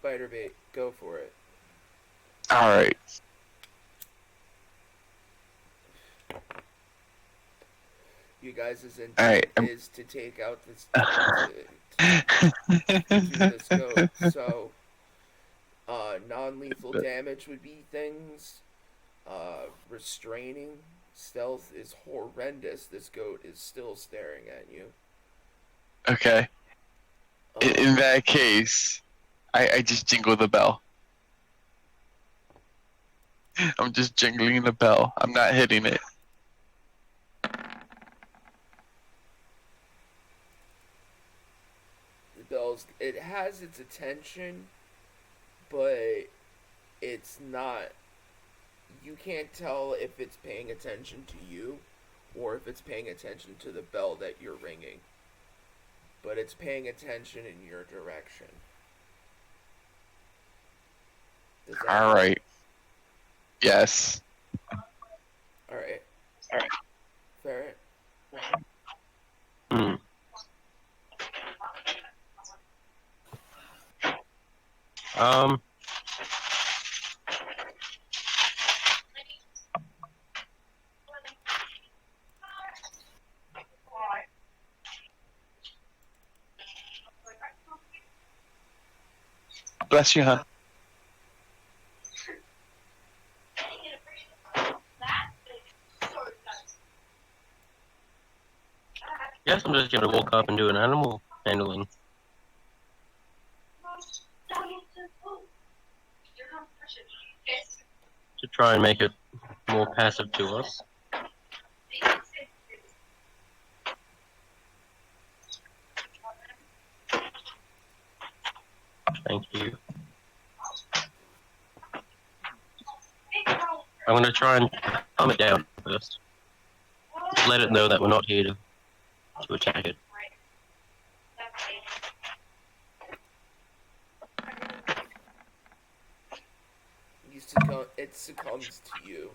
Spiderbait, go for it. Alright. You guys' intent Alright. is to take out this to do this goat. So, non-lethal damage would be things. Restraining, stealth is horrendous. This goat is still staring at you. Okay. In that case, I just jingle the bell. I'm just jingling the bell. I'm not hitting it. The bell's it has its attention, but it's not. You can't tell if it's paying attention to you, or if it's paying attention to the bell that you're ringing. But it's paying attention in your direction. Alright. Yes. Alright. Ferret? Bless you, huh? Yes, I'm just gonna walk up and do an animal handling. To try and make it more passive to us. Thank you. I'm gonna try and calm it down first. Let it know that we're not here to attack it. It succumbs to you.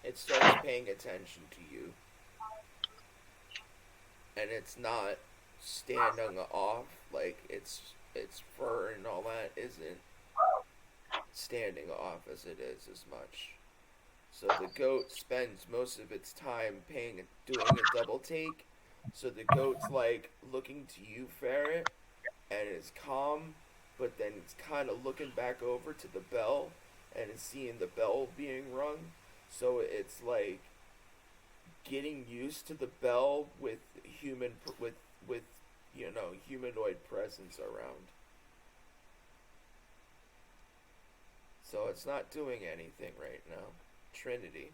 It starts paying attention to you. And it's not standing off, like its fur and all that isn't standing off as it is as much. So the goat spends most of its time doing a double take. So the goat's like looking to you, Ferret, and it's calm, but then it's kind of looking back over to the bell, and it's seeing the bell being rung. So it's like getting used to the bell with humanoid presence around. So it's not doing anything right now. Trinity.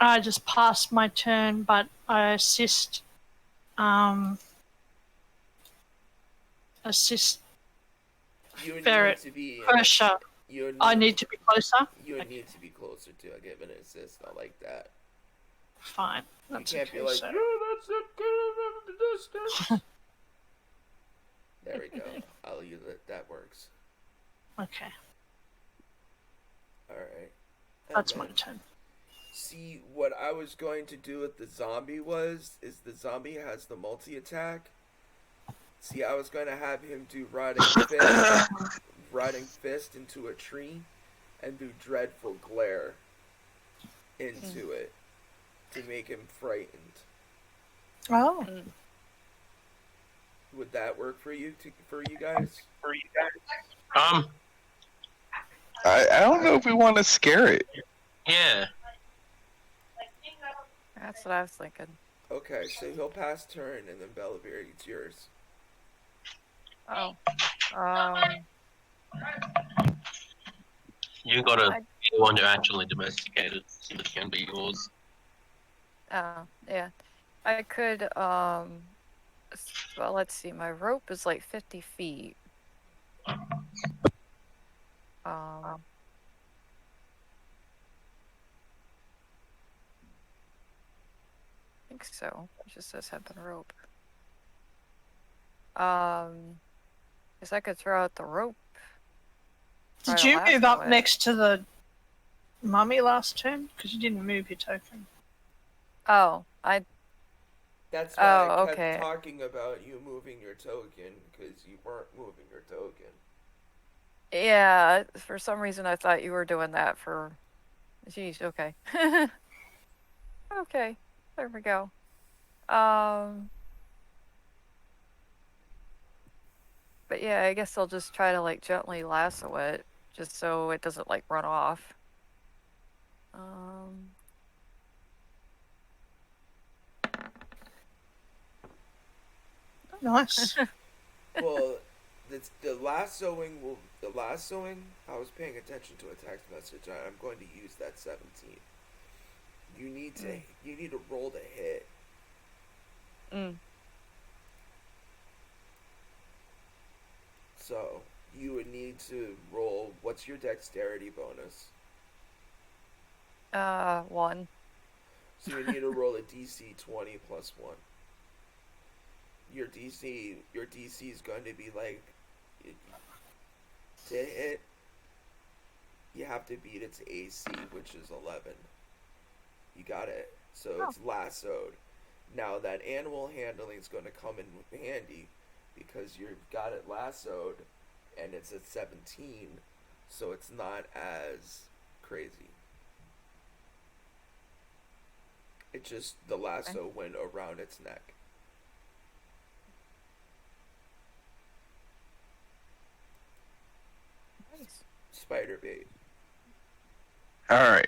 I just passed my turn, but I assist. You Ferret need to be pressure. I need to be closer. You need to be closer to. I give an assist. I like that. Fine. That's you can't okay, be like, so. yeah, that's a good distance. There we go. I'll use it. That works. Okay. Alright. That's my turn. See, what I was going to do with the zombie is the zombie has the multi-attack. See, I was going to have him do riding fist into a tree, and do dreadful glare into it to make him frightened. Oh. Would that work for you guys? I don't know if we want to scare it. Yeah. That's what I was thinking. Okay, so he'll pass turn, and then Bellavir, it's yours. Oh. You gotta be the one to actually domesticate it, so it can be yours. Oh, yeah. I could, well, let's see, my rope is like 50 feet. I think so. It just says hempen rope. Guess I could throw out the rope. Did you move up next to the mummy last turn? Because you didn't move your token. Oh, That's why I kept talking about you moving your token, because you weren't moving your token. Yeah, for some reason I thought you were doing that for. Jeez, okay. Okay, there we go. But yeah, I guess I'll just try to like gently lasso it, just so it doesn't like run off. Um, Nice. Well, the lassoing will. The lassoing. I was paying attention to a text message. I'm going to use that 17. You need to. You need to roll to hit. mm, So you would need to roll. What's your dexterity bonus? 1. So you need to roll a DC 20 plus 1. Your DC is going to be like, to hit, you have to beat its AC, which is 11. You got it. So it's lassoed. Now that animal handling is going to come in handy because you've got it lassoed and it's at 17, so it's not as crazy. It just, the lasso went around its neck. Nice. Spider bait. All right.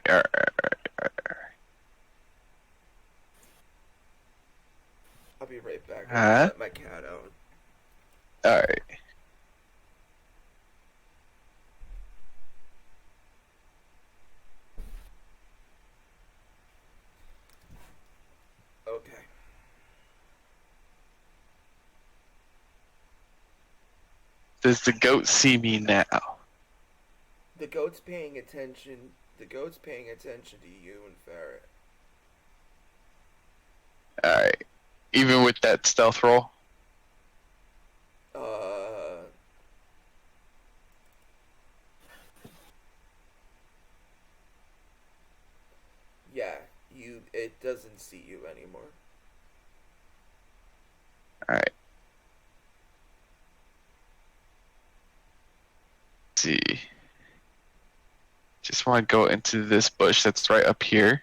I'll be right back. Huh? I'll let my cat out. All right. Okay. Does the goat see me now? The goat's paying attention. The goat's paying attention to you and Ferret. All right. Even with that stealth roll. Yeah. It doesn't see you anymore. All right. Let's see. Just want to go into this bush that's right up here.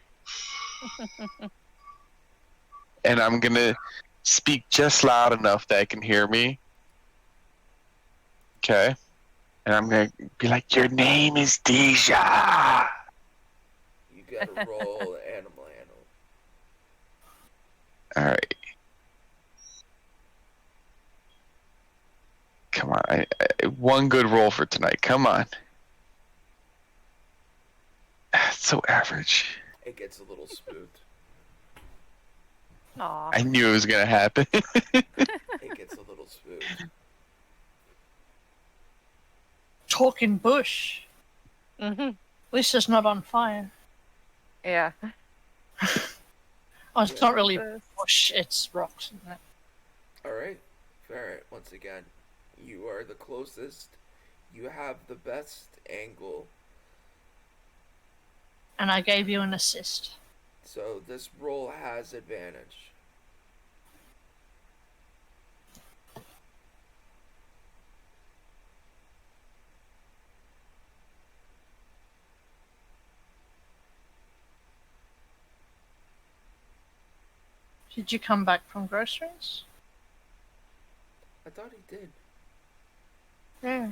And I'm going to speak just loud enough that it can hear me. Okay. And I'm going to be like, your name is Deja. You gotta roll animal handle. All right. Come on. One good roll for tonight. Come on. It's so average. It gets a little spooked. Aw. I knew it was going to happen. It gets a little spooked. Talking bush. Mm-hmm. At least it's not on fire. Yeah. Oh, it's not really Uh, bush, it's rocks. Isn't it? Alright. Ferret, once again, you are the closest. You have the best angle. And I gave you an assist. So this roll has advantage. Did you come back from groceries? I thought he did. Yeah.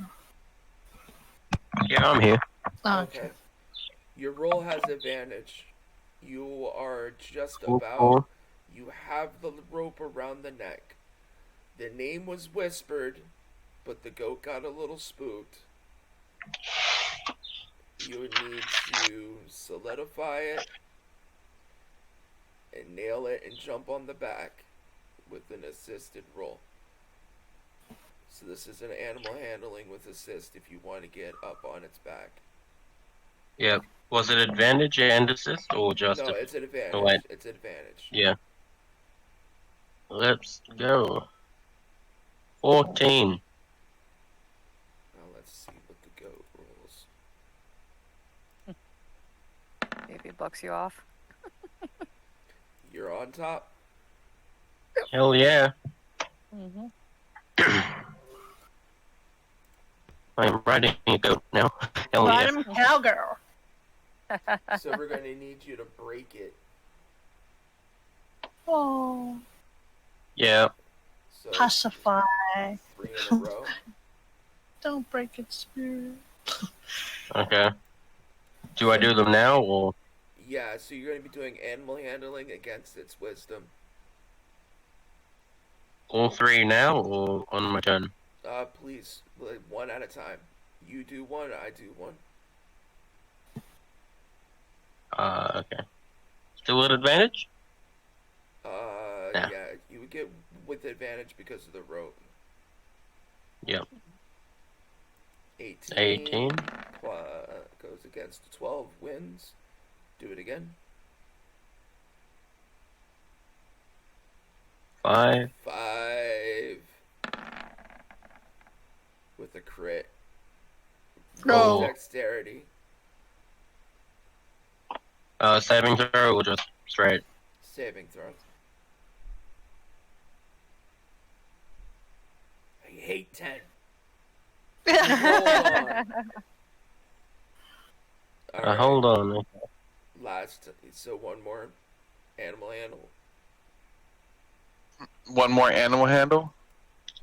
Yeah, I'm here. Oh, Okay. Your roll has advantage. You are just Cool, about. cool. You have the rope around the neck. The name was whispered, but the goat got a little spooked. You would need to solidify it and nail it and jump on the back with an assisted roll. So this is an animal handling with assist if you want to get up on its back. Yeah. Was it advantage and assist or just No, a... it's an advantage. Oh, wait. It's an advantage. Yeah. Let's go. 14. Now let's see what the goat rolls. maybe it bucks you off. You're on top. Hell yeah. Mm-hmm. I'm riding a goat now. Hell Ride yeah. 'em, cowgirl. So we're gonna need you to break it. Oh, Yeah. So pacify. 3 in a row. Don't break its spirit. Okay. Do I do them now or Yeah, so you're gonna be doing animal handling against its wisdom. all 3 now or on my turn? Please, like, one at a time. You do one, I do one. Okay. Still at advantage? Yeah. Yeah, you would get with advantage because of the rope. Yep. 18. 18. Goes against 12, wins. Do it again. 5. 5. With a crit. No. Dexterity. Saving throw or just straight? Saving throw. I hate 10. Hold on. Alright, Hold on. last. So one more animal handle. One more animal handle.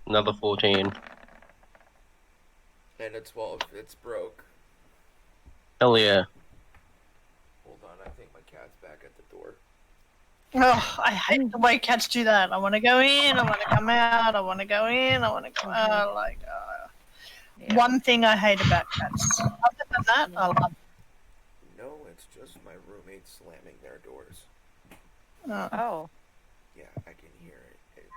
Another 14. And a 12. It's broke. Hell yeah. Hold on, I think my cat's back at the door. Oh, I hate the way cats do that. I want to go in, I want to come out, I want to go in, I want to come out. Yeah. One thing I hate about cats. Other than that, I love No, it's just my roommate slamming their doors. Oh. Yeah, I can hear it. It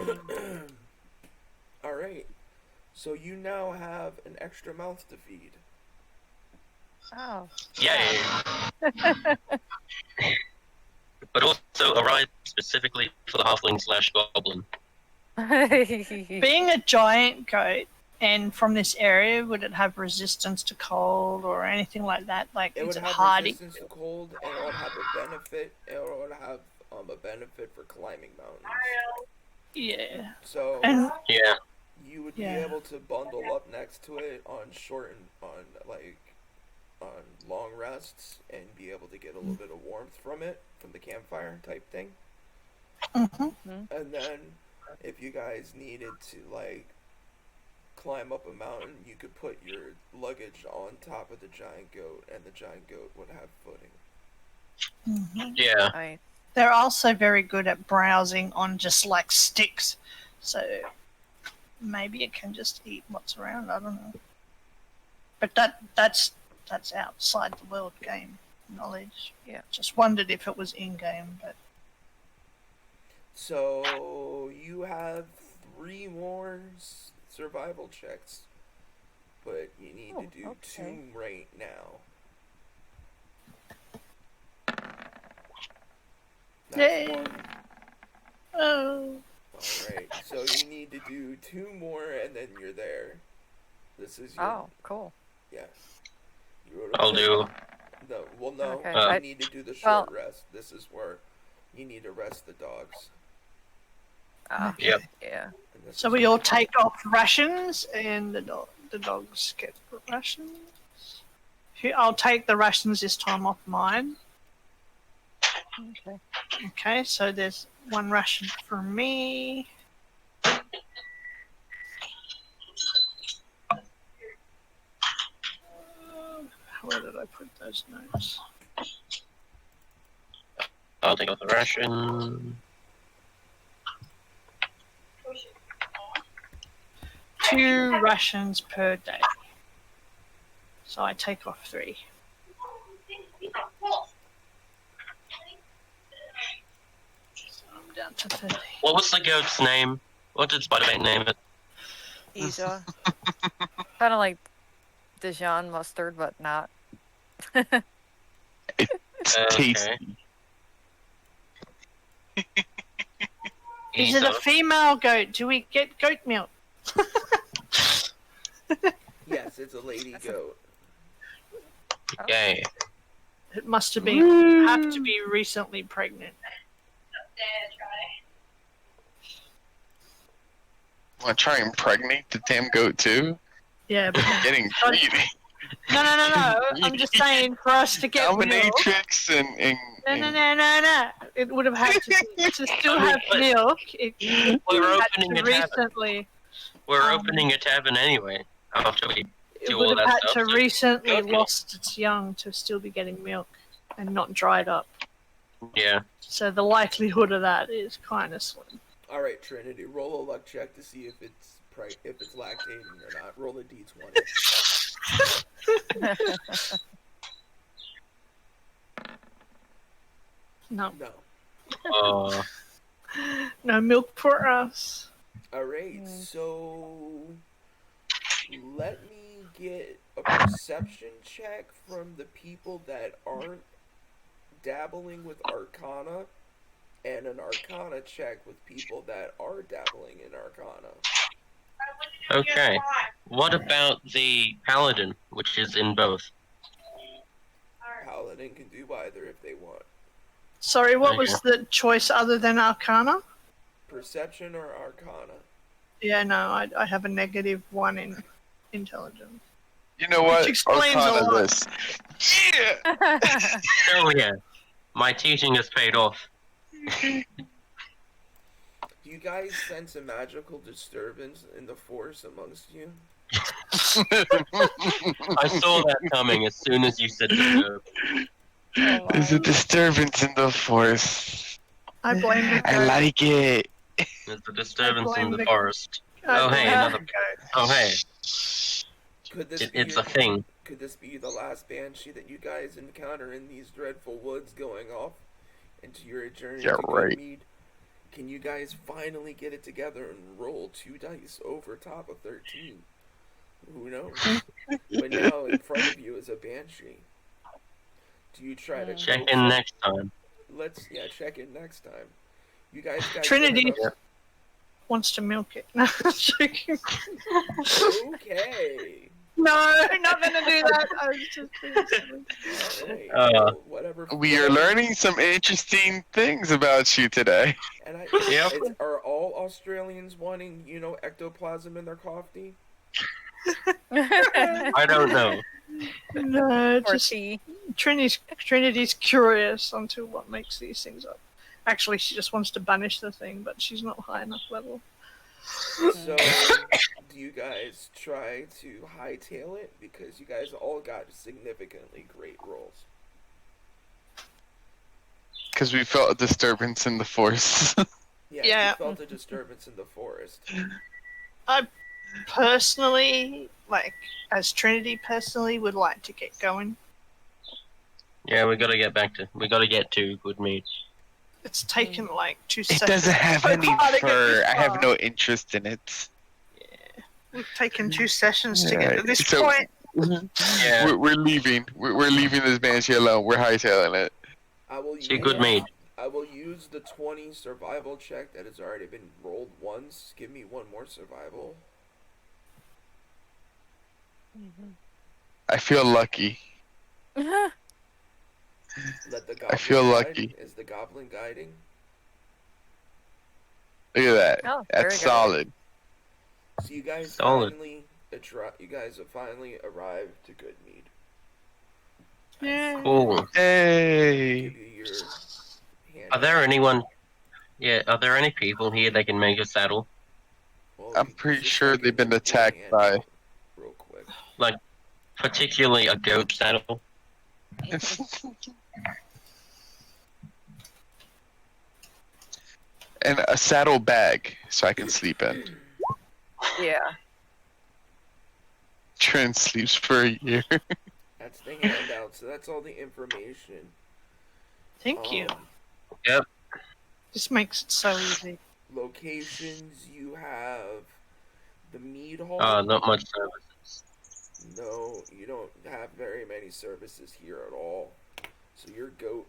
moves my door. Alright. So you now have an extra mouth to feed. Oh. Yay! But also a ride specifically for the halfling / goblin. Being a giant goat and from this area, would it have resistance to cold or anything like that? Like, It would is it have hardy? resistance to cold, and it would have a benefit. It would have a benefit for climbing mountains. Yeah. So And Yeah. you would be Yeah. able to bundle up next to it on on long rests and be able to get a little bit of warmth from it, from the campfire type thing. And then if you guys needed to like climb up a mountain, you could put your luggage on top of the giant goat, and the giant goat would have footing. Yeah. Nice. they're also very good at browsing on just like sticks. So maybe it can just eat what's around. I don't know. But that's outside the world game knowledge. Yeah. Just wondered if it was in game, but So you have 3 more survival checks, but you need to do okay. 2 right now. That's Yay. 1. oh, Alright, so you need to do 2 more and then you're there. This is your. Oh, cool. Yeah. You I'll do. No, well, no. Okay, You I- need to do the well- short rest. This is where you need to rest the dogs. Ah, Yep. yeah. And this so is we where- all take off rations and the dogs get rations. I'll take the rations this time off mine. Okay. Okay, so there's 1 ration for me. Where did I put those notes? I'll take off the ration. 2 rations per day. So I take off 3. So I'm down to 30. What was the goat's name? What did Spider-Man name it? Isa. Kind of like Dijon mustard, but not. It's Okay. tasty. Is it a female goat? Do we get goat milk? Yes, it's a lady goat. Yay. It must have been have to be recently pregnant. Want to try and impregnate the damn goat too? Yeah, but Getting greedy. no. I'm just saying for us to get milk. Dominatrix and No. It would have had to still have milk. It We're had opening to a tavern. recently. We're opening a tavern anyway. After we It do would all have that had stuff. to so- recently okay. lost its young to still be getting milk and not dried up. Yeah. So the likelihood of that is kind of slim. All right, Trinity, roll a luck check to see if it's lactating or not. Roll a d20. No, No. Oh. no milk for us. All right, so let me get a perception check from the people that aren't dabbling with Arcana, and an Arcana check with people that are dabbling in Arcana. Okay. What about the paladin, which is in both? Paladin can do either if they want. Sorry, what was the choice other than Arcana? Perception or Arcana? Yeah, no, I have a -1 in intelligence. you know what? Which explains a Arcana lot. this. Yeah. Oh yeah. My teaching has paid off. Do you guys sense a magical disturbance in the force amongst you? I saw that coming as soon as you said disturb. There's a disturbance in the force. I blame the I goat. like it. There's a disturbance in blame the the- forest. I Oh, hey, blame another- the goat. Oh hey, Could this it's be a thing. Could this be the last banshee that you guys encounter in these dreadful woods going off into your journey Yeah, to right. Goodmead? Can you guys finally get it together and roll 2 dice over top of 13? Who knows? But now in front of you is a banshee. Do you try to Check coax in it? next time. Check in next time. You guys got Trinity. enough- Wants to milk it. No, I'm joking. Okay. No, not gonna do that. I was just being silly. Alright, Uh, well, whatever. We are learning some interesting things about you today. And Yep. are all Australians wanting, ectoplasm in their coffee? I don't know. No, Or just tea. Trinity's curious onto what makes these things up. Actually, she just wants to banish the thing, but she's not high enough level. So, do you guys try to hightail it? Because you guys all got significantly great rolls. Because we felt a disturbance in the force. Yeah. You felt a disturbance in the forest. Personally, as Trinity personally, would like to get going. Yeah, we gotta get to Goodmead. It's taken 2 It seconds. doesn't have so any far to get fur. this I have far. no interest in it. We've taken 2 sessions to get Alright, to this so- point. Yeah. We're leaving. We're leaving this banshee alone. We're hightailing it. I will See use, Goodmead. I will use the 20 survival check that has already been rolled once. Give me one more survival. I feel lucky. Let the goblin feel guide. lucky. Is the goblin guiding? Look at that. Oh, very That's good. solid. So you guys Solid. have finally arrived to Goodmead. Yeah. Cool. Hey. Give you your hand. Are there anyone? Yeah. Are there any people here that can make a saddle? Well, I'm you- pretty just sure like they've been your attacked hand by- out real quick. Particularly a goat saddle. And a saddle bag so I can sleep in. Yeah. Trent sleeps for a year. That's the handout. So that's all the information. Thank you. Um, This makes it so easy. Locations, you have the mead hall. Not much services. No, you don't have very many services here at all. So your goat.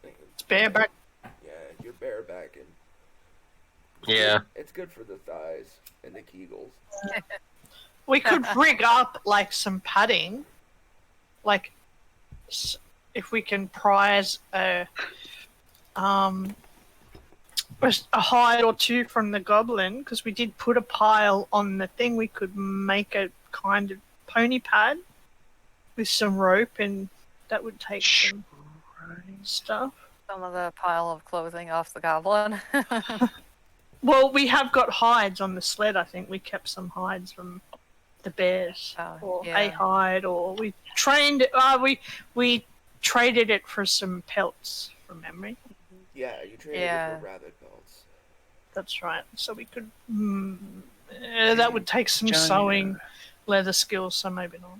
It's bareback. Yeah, you're barebacking. Yeah. It's good for the thighs and the kegels. We could rig up some padding, if we can prize a a hide or two from the goblin, because we did put a pile on the thing. We could make a kind of pony pad with some rope, and that would take some stuff. Some of the pile of clothing off the goblin. Well, we have got hides on the sled. I think we kept some hides from the bears, Oh, or yeah. a hide, or we trained. We traded it for some pelts from memory. Yeah, you traded Yeah. it for rabbit pelts. That's right. So we could. That would take some Johnny, sewing, leather skills. So maybe not.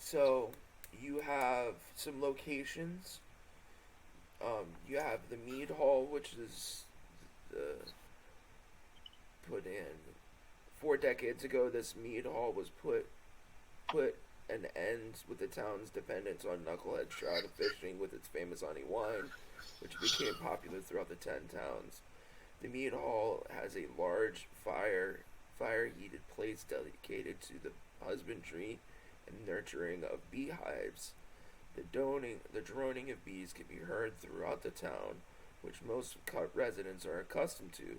So you have some locations. You have the mead hall, which is put in 4 decades ago. This mead hall was put an end with the town's dependence on knucklehead trout fishing with its famous honey wine, which became popular throughout the 10 towns. The mead hall has a large fire-heated place dedicated to the husbandry and nurturing of beehives. The droning of bees can be heard throughout the town, which most residents are accustomed to,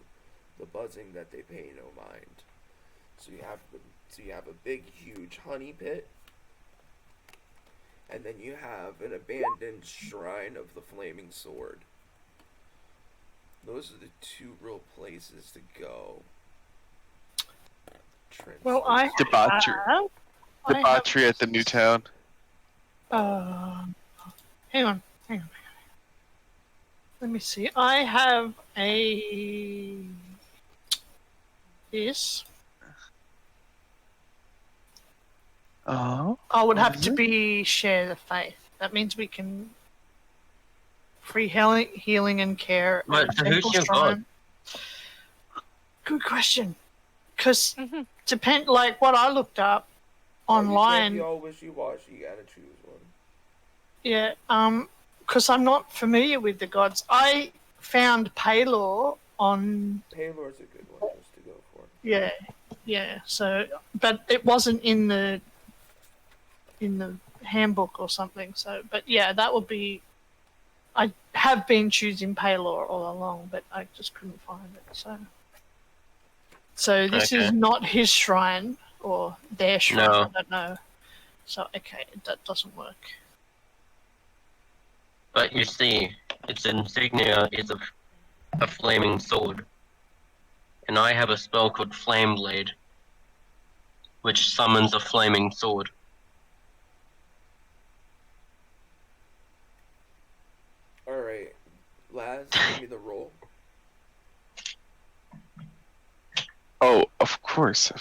the buzzing that they pay no mind. So you have a big, huge honey pit, and then you have an abandoned shrine of the Flaming Sword. Those are the 2 real places to go. Well, I Debauchery. have. Debauchery at the new town. Hang on. Let me see. I have this. Oh. I would What have is to it? be share the faith. That means we can free healing and care. But at so who's Temple your Shrine. Good question. Because Mhm. like what I looked up You can't online. be all wishy-washy. You gotta choose one. Yeah, because I'm not familiar with the gods. I found Palor on, Paylor's a good one just to go for. yeah. So, but it wasn't in the handbook or something. So, but yeah, that would be. I have been choosing Palor all along, but I just couldn't find it. So this is Okay. not his shrine or their shrine. No. I don't know. So okay, that doesn't work. But you see, its insignia is a flaming sword. And I have a spell called Flame Blade, which summons a flaming sword. Alright. Laz, give me the roll. Oh, of course.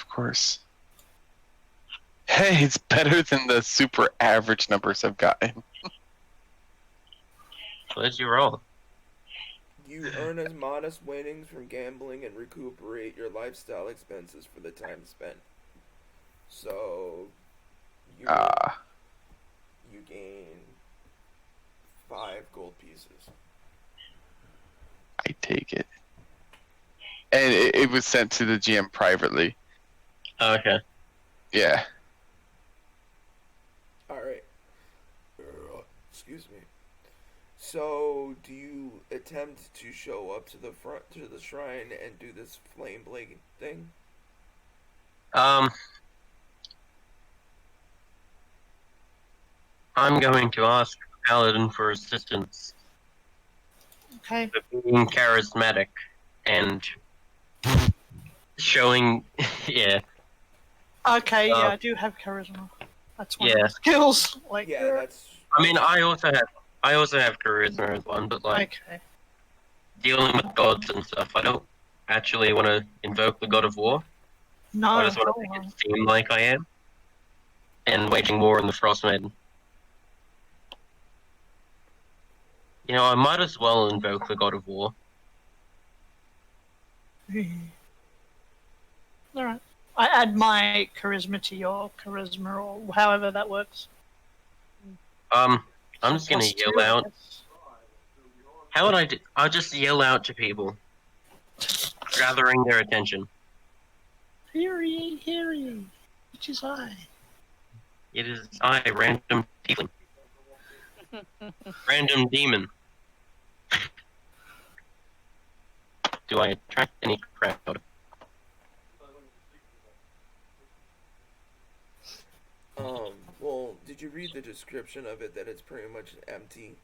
Hey, it's better than the super average numbers I've gotten. Where's your roll? You earn as modest winnings from gambling and recuperate your lifestyle expenses for the time spent. So, you gain 5 gold pieces. I take it. And it was sent to the GM privately. Okay. Yeah. Alright. Excuse me. So, do you attempt to show up to the front to the shrine and do this flame blade thing? I'm going to ask Paladin for assistance Okay. for being charismatic and showing, yeah. Okay, yeah, I do have charisma. That's one of Yeah. the skills. Like, Yeah, that's. I mean, I also have charisma as one, but like okay. dealing with gods and stuff, I don't actually want to invoke the god of war. No, I just want to hold make on. it seem like I am, and waging war on the Frost Maiden. You know, I might as well invoke the god of war. Alright. I add my charisma to your charisma, or however that works. I'm just gonna Plus yell 2, I out. guess. How would I do? I'll just yell out to people, gathering their attention. Hear ye, which is I. It is I, random tiefling. Random demon. Do I attract any crowd? Well, did you read the description of it that it's pretty much empty?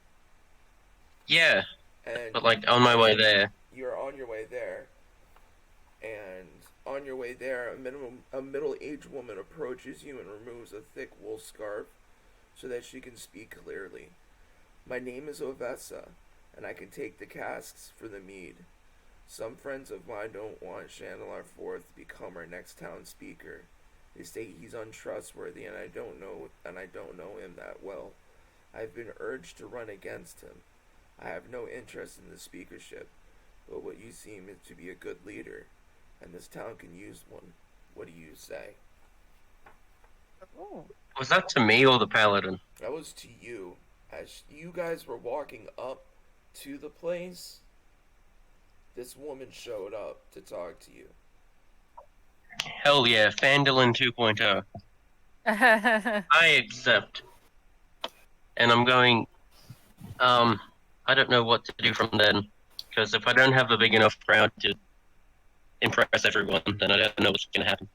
Yeah, And but like on my way there. you're on your way there, and on your way there, a middle-aged woman approaches you and removes a thick wool scarf so that she can speak clearly. My name is Ovessa, and I can take the casks for the mead. Some friends of mine don't want Chandelar Forth to become our next town speaker. They say he's untrustworthy, and I don't know him that well. I've been urged to run against him. I have no interest in the speakership, but what you seem is to be a good leader, and this town can use one. What do you say? Ooh. Was that to me or the paladin? That was to you. As you guys were walking up to the place, this woman showed up to talk to you. Hell yeah, Fandolin 2.0. I accept. And I'm going, I don't know what to do from then. Because if I don't have a big enough crowd to impress everyone, then I don't know what's going to happen.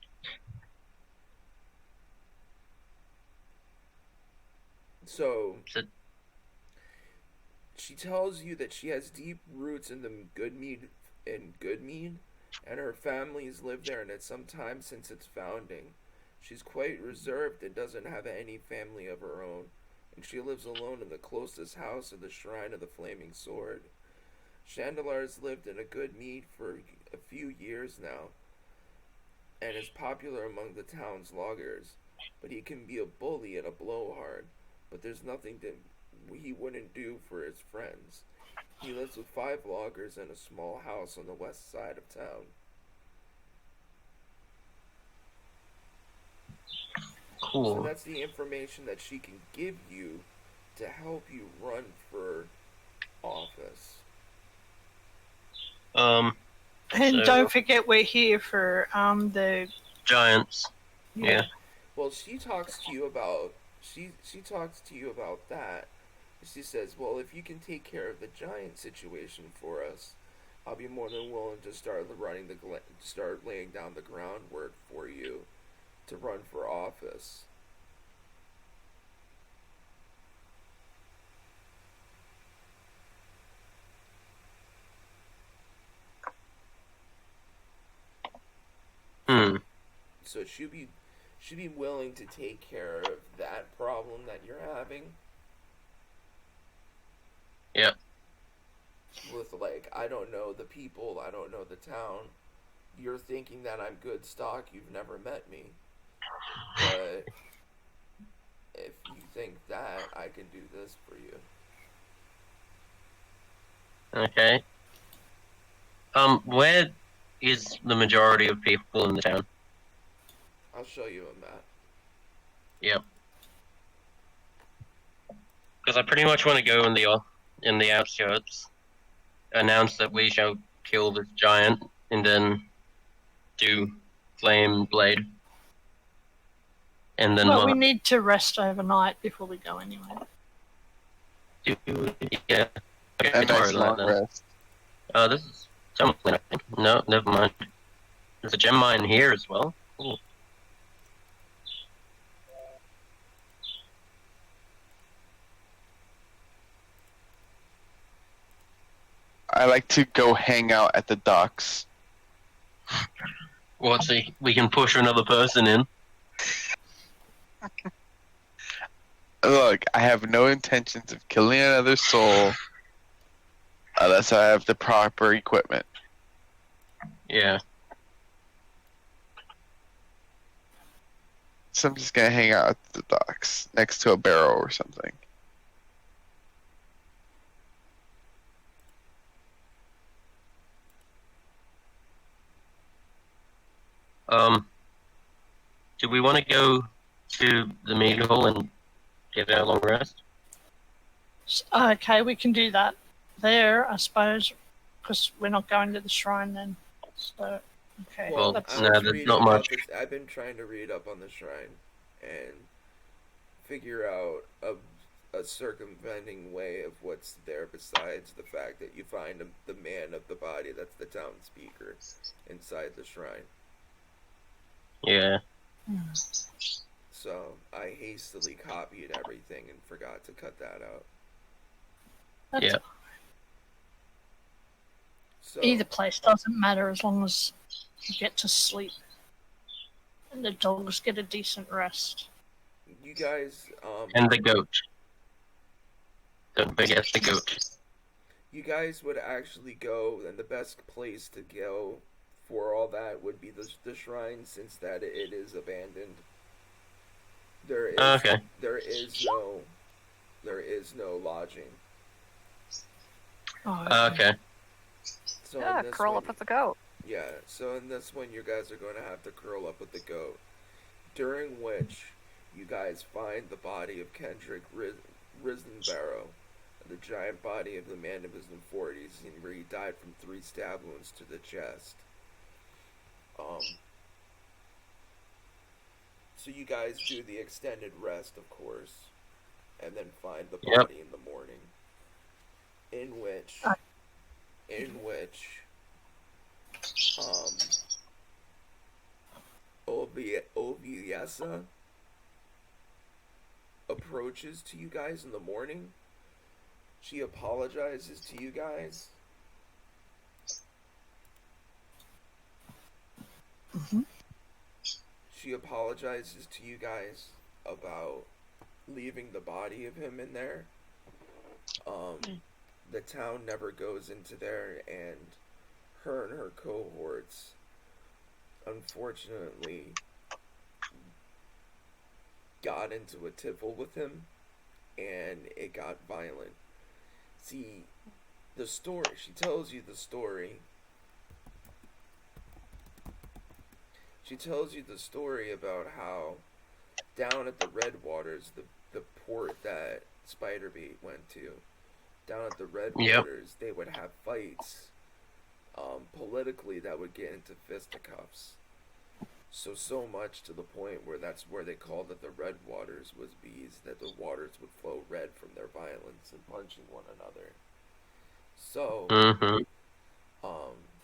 So, So- she tells you that she has deep roots in the Goodmead, and her family's lived there and it's some time since its founding. She's quite reserved and doesn't have any family of her own, and she lives alone in the closest house of the Shrine of the Flaming Sword. Chandelar's lived in a Goodmead for a few years now, and is popular among the town's loggers, but he can be a bully and a blowhard, but there's nothing that he wouldn't do for his friends. He lives with 5 loggers in a small house on the west side of town. So Cool. that's the information that she can give you to help you run for office. And So- don't forget, we're here for the. Giants. Yeah. Well, she talks to you about she talks to you about that. She says, "Well, if you can take care of the giant situation for us, I'll be more than willing to start laying down the groundwork for you to run for office." So she'd be willing to take care of that problem that you're having. Yeah. With like, I don't know the people, I don't know the town. You're thinking that I'm good stock, you've never met me. But if you think that, I can do this for you. Okay. Where is the majority of people in the town? I'll show you a map. Yep. Because I pretty much want to go in the outskirts, announce that we shall kill this giant, and then do Flame Blade. And then Well, we need to rest overnight before we go anywhere. yeah. Okay, A tomorrow nice night long then. rest. This is something I think. No, never mind. There's a gem mine here as well. Cool. I like to go hang out at the docks. Well, see, we can push another person in. Look, I have no intentions of killing another soul unless I have the proper equipment. Yeah. So I'm just gonna hang out at the docks next to a barrel or something. Do we want to go to the meat hall and get our long rest? Okay, we can do that there, I suppose, because we're not going to the shrine then. So, okay. Well, that's- no, there's not about much. this. I've been trying to read up on the shrine and figure out a circumventing way of what's there besides the fact that you find the man of the body that's the town speaker inside the shrine. Yeah. So I hastily copied everything and forgot to cut that out. That's Yeah. So Either place doesn't matter as long as you get to sleep and the dogs get a decent rest. you guys, And the goat. Don't forget the goat. you guys would actually go, and the best place to go for all that would be the shrine, since that it is abandoned. There is Okay. there is no lodging. Oh, Okay. So Yeah, in this curl one, up with the goat. yeah. So in this one, you guys are going to have to curl up with the goat, during which you guys find the body of Kendrick Risenbarrow, the giant body of the man of his 40s, where he died from 3 stab wounds to the chest. So you guys do the extended rest, of course, and then find the Yep. body in the morning, in which Oviesa approaches to you guys in the morning. She apologizes to you guys. Mhm. She apologizes to you guys about leaving the body of him in there. The town never goes into there, and her cohorts, unfortunately, got into a tiffle with him, and it got violent. See, the story, she tells you the story. She tells you the story about how down at the Red Waters, the port that Spiderbeat went to, down at the Red Yep. Waters, they would have fights politically that would get into fisticuffs. So much to the point where that's where they called it the Red Waters, was because that the waters would flow red from their violence and punching one another. So, Mm-hmm.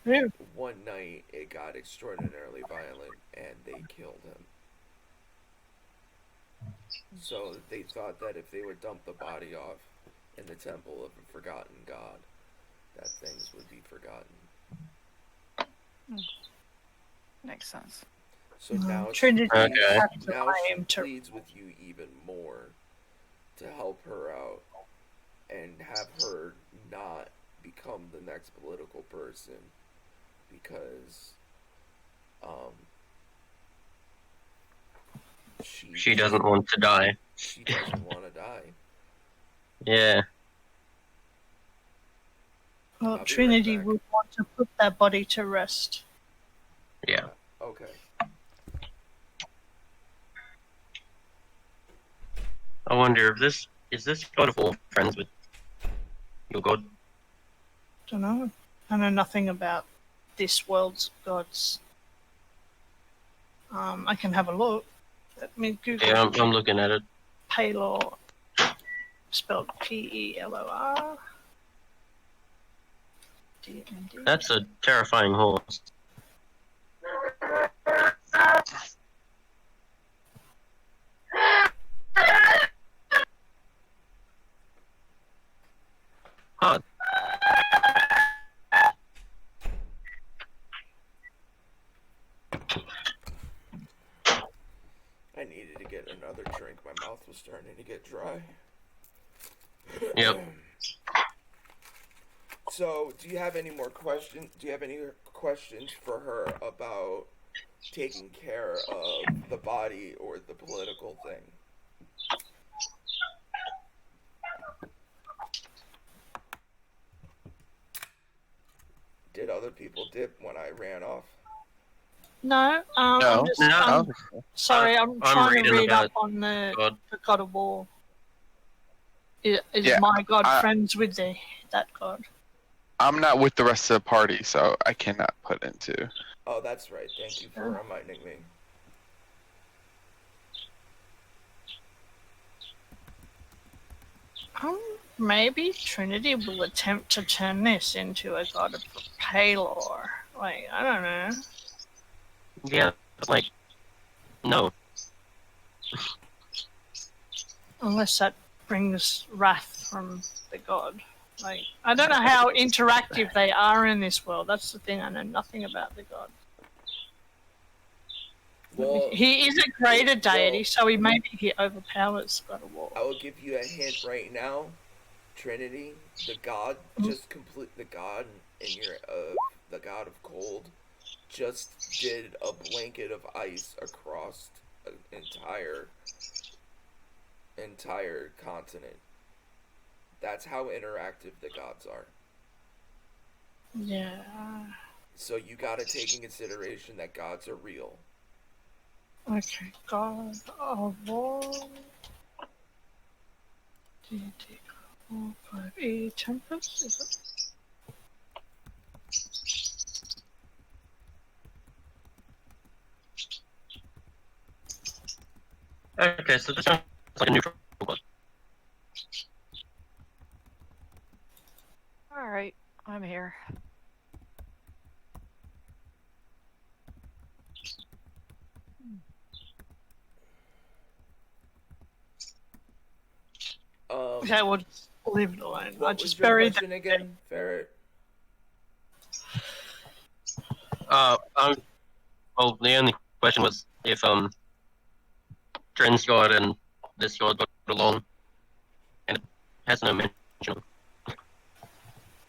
Yeah. one night it got extraordinarily violent and they killed him. So they thought that if they would dump the body off in the temple of a forgotten god, that things would be forgotten. Makes sense. So now Trinity Okay. has to now pay she him to. pleads with you even more to help her out and have her not become the next political person, because She doesn't want to die. she doesn't want to die. Yeah. I'll Well, be right Trinity back. would want to put that body to rest. Yeah. Okay. I wonder if this is this God of War friends with your god? Don't know. I know nothing about this world's gods. I can have a look. Let me Google Yeah, I'm looking at it. Pelor, spelled Pelor. D&D. That's a terrifying horse. Huh. I needed to get another drink. My mouth was starting to get dry. Yep. So, do you have any more questions? Do you have any questions for her about taking care of the body or the political thing? Did other people dip when I ran off? No, No, I'm just, No. I I'm don't think so. sorry, I'm trying to reading read about up on the God. God of War. Is Yeah, my god I- friends with that god? I'm not with the rest of the party, so I cannot put into. Oh, that's right. Thank you for reminding me. Maybe Trinity will attempt to turn this into a god of Palor. Like, I don't know. Yeah, like, no. Unless that brings wrath from the god. Like, I don't know how interactive they are in this world. That's the thing. I know nothing about the god. Well, He is a greater deity, well, so he overpowers God of War. I will give you a hint right now. Trinity, the god, the god in your the god of cold, just did a blanket of ice across an entire continent. That's how interactive the gods are. Yeah. So you gotta take in consideration that gods are real. Okay, God of War. Deity 5e Tempest, is it? Okay, so this sounds like a neutral god. All right, I'm here. Okay, we'll leave it alone. I What just was your buried question again, Ferret? Well, the only question was if Trin's god and this god got along, and it has no mention.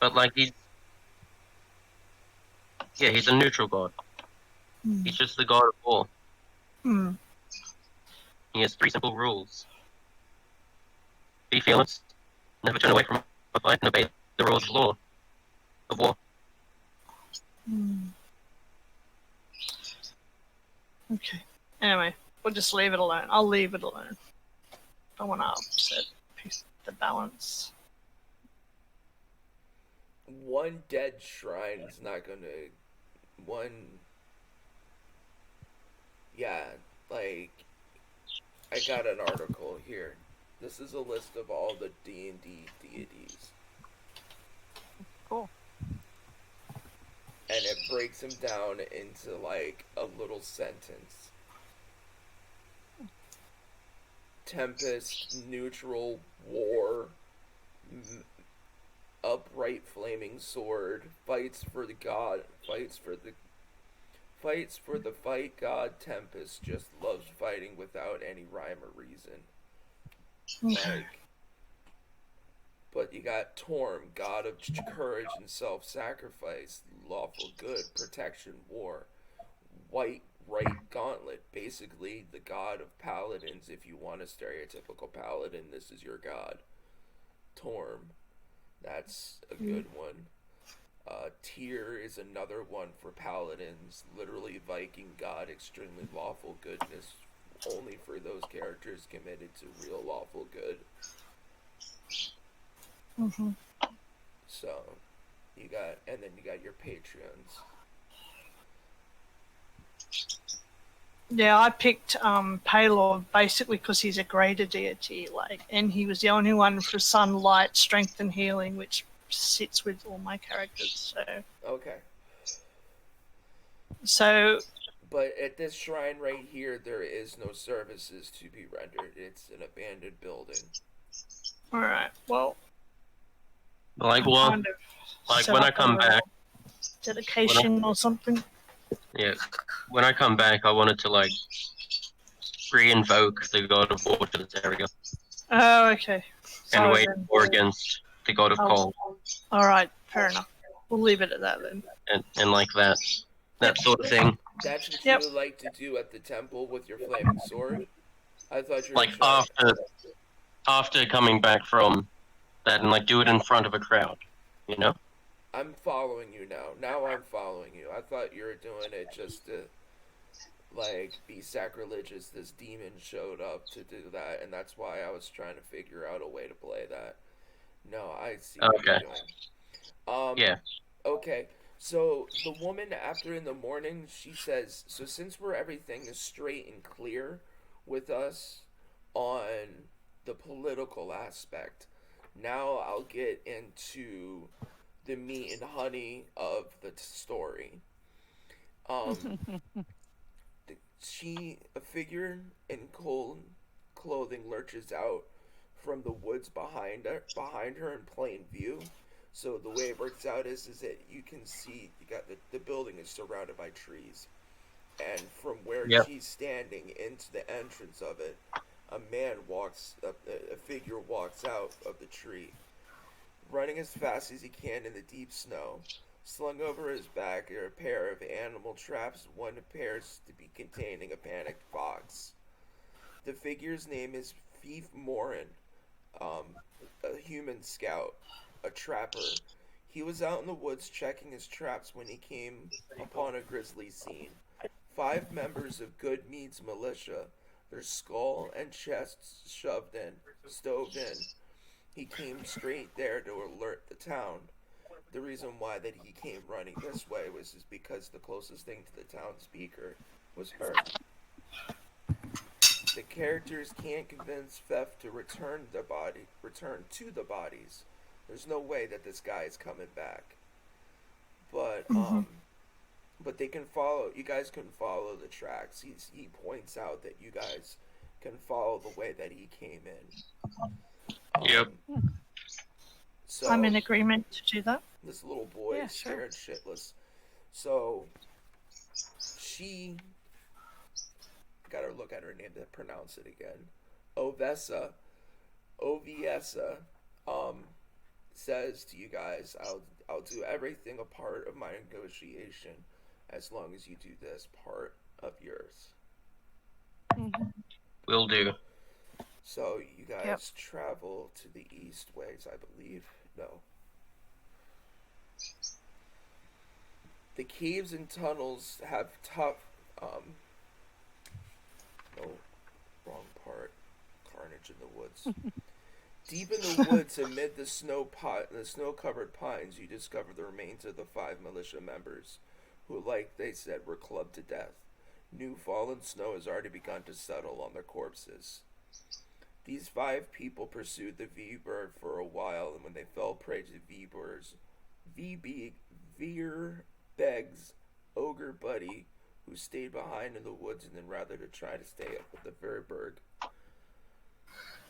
But like he's a neutral god. He's just the god of war. Hmm. He has 3 simple rules: be fearless, never turn away from a fight, and obey the rules of law of war. Okay. Anyway, we'll just leave it alone. I'll leave it alone. Don't want to upset the balance. One dead shrine is not gonna. One. Yeah, like. I got an article here. This is a list of all the D&D deities. Cool. And it breaks them down into like a little sentence. Tempest, neutral, war, upright flaming sword, fights for the fight god. Tempest just loves fighting without any rhyme or reason. Okay. Like, but you got Torm, god of courage and self-sacrifice, lawful good, protection, war. White right gauntlet, basically the god of paladins. If you want a stereotypical paladin, this is your god. Torm, that's a good one. Tyr is another one for paladins. Literally Viking god, extremely lawful goodness, only for those characters committed to real lawful good. So, you got your Patreons. Yeah, I picked Palor basically because he's a greater deity, and he was the only one for sunlight, strength, and healing, which sits with all my characters. Okay. So. But at this shrine right here, there is no services to be rendered. It's an abandoned building. All right. Well. Like when I come back, dedication or something. Yeah, when I come back, I wanted to like re-invoke the god of war to this area Oh, okay. and wage war against the god of cold, All right, fair enough. We'll leave it at that then. and like that sort of thing. That's what you would like to do at the temple with your flaming sword? I thought you were Like after coming back from that, and like do it in front of a crowd, you know? I'm following you now. Now I'm following you. I thought you were doing it just to, like, be sacrilegious. This demon showed up to do that, and that's why I was trying to figure out a way to play that. No, I see what you're doing. Yeah. Okay, so the woman, after in the morning, she says, so since everything is straight and clear with us on the political aspect, Now I'll get into the meat and honey of the story. Um, a figure in cold clothing lurches out from the woods behind her in plain view. So the way it works out is that you can see you got the building is surrounded by trees, and from where Yep. she's standing into the entrance of it, a figure walks out of the tree, running as fast as he can in the deep snow. Slung over his back are a pair of animal traps, one appears to be containing a panicked fox. The figure's name is Fief Morin, a human scout, a trapper. He was out in the woods checking his traps when he came upon a grisly scene. 5 members of Good Mead's militia, their skull and chests stoved in. He came straight there to alert the town. The reason why that he came running this way was because the closest thing to the town speaker was her. The characters can't convince Theft to return to the bodies. There's no way that this guy is coming back. But but they can follow. You guys can follow the tracks. He points out that you guys can follow the way that he came in. Yep. So I'm in agreement to do that. this little boy Yeah, is sure. scared shitless. So she gotta look at her name to pronounce it again. Ovessa says to you guys, I'll do everything a part of my negotiation as long as you do this part of yours. Will do. So you guys Yep. travel to the east ways, I believe. No. The caves and tunnels have tough no, wrong part. Carnage in the woods. Deep in the woods, amid the snow-covered pines, you discover the remains of the 5 militia members, who, like they said, were clubbed to death. New fallen snow has already begun to settle on their corpses. These 5 people pursued the V-Bird for a while, and when they fell prey to Veerbeg's ogre buddy, who stayed behind in the woods and then rather to try to stay up with the Verberg.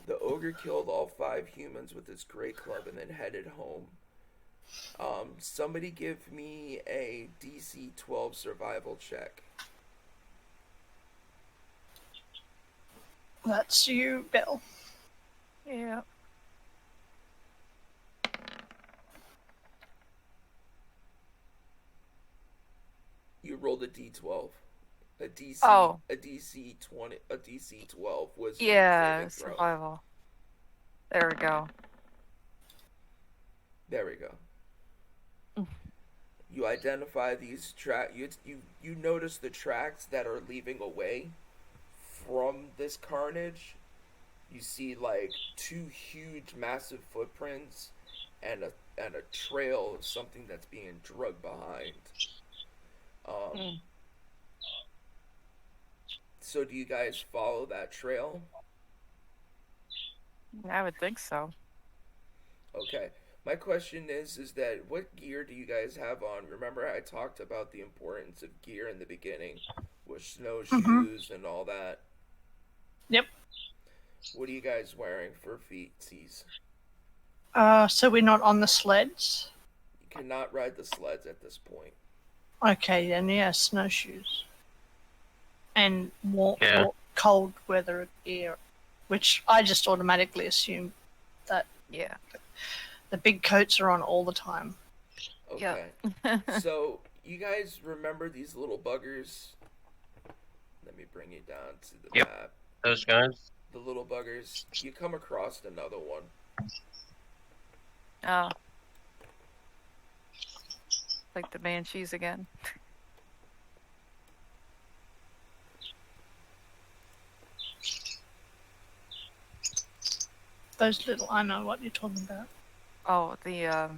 The ogre killed all 5 humans with his great club and then headed home. Somebody give me a DC 12 survival check. That's you, Bill. Yeah. You rolled a D12. A DC Oh. a DC 20 a DC 12 was Yeah, survival. There we go. There we go. Mm. You identify these you notice the tracks that are leaving away from this carnage. You see like 2 huge massive footprints and a trail of something that's being dragged behind. Mm. So do you guys follow that trail? I would think so. Okay. My question is that what gear do you guys have on? Remember I talked about the importance of gear in the beginning with snowshoes and all that. Yep. What are you guys wearing for feetsies? So we're not on the sleds? You cannot ride the sleds at this point. Okay, then yeah, snowshoes. And Yeah. cold weather gear, which I just automatically assume that Yeah. the big coats are on all the time. Okay. So you guys remember these little buggers? Let me bring you down to the Yep. map. Those guys. The little buggers. You come across another one. Oh. Like the banshees again. Those little, I know what you're talking about. Oh, the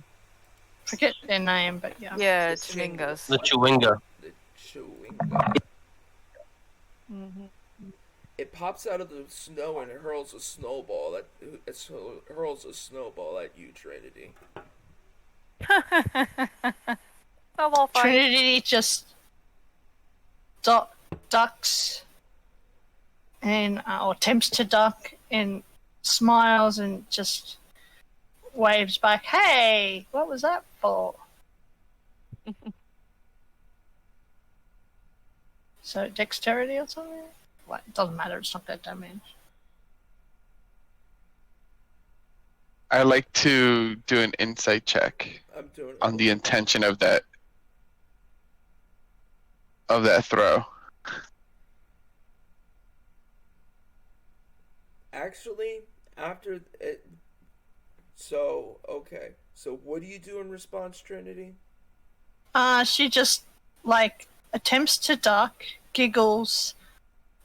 Forget their name, but yeah. yeah, The single- Chimingas. The Chewinga. The Chewinga. Mm-hmm. it pops out of the snow and it hurls a snowball at you, Trinity. I'm all fine. Trinity just ducks and or attempts to duck and smiles and just waves back. Hey, what was that for? So dexterity or something? What? It doesn't matter. It's not that damage. I like to do an insight check I'm doing it. on the intention of that throw. Actually, after it. So, okay. So, what do you do in response, Trinity? She just like attempts to duck, giggles,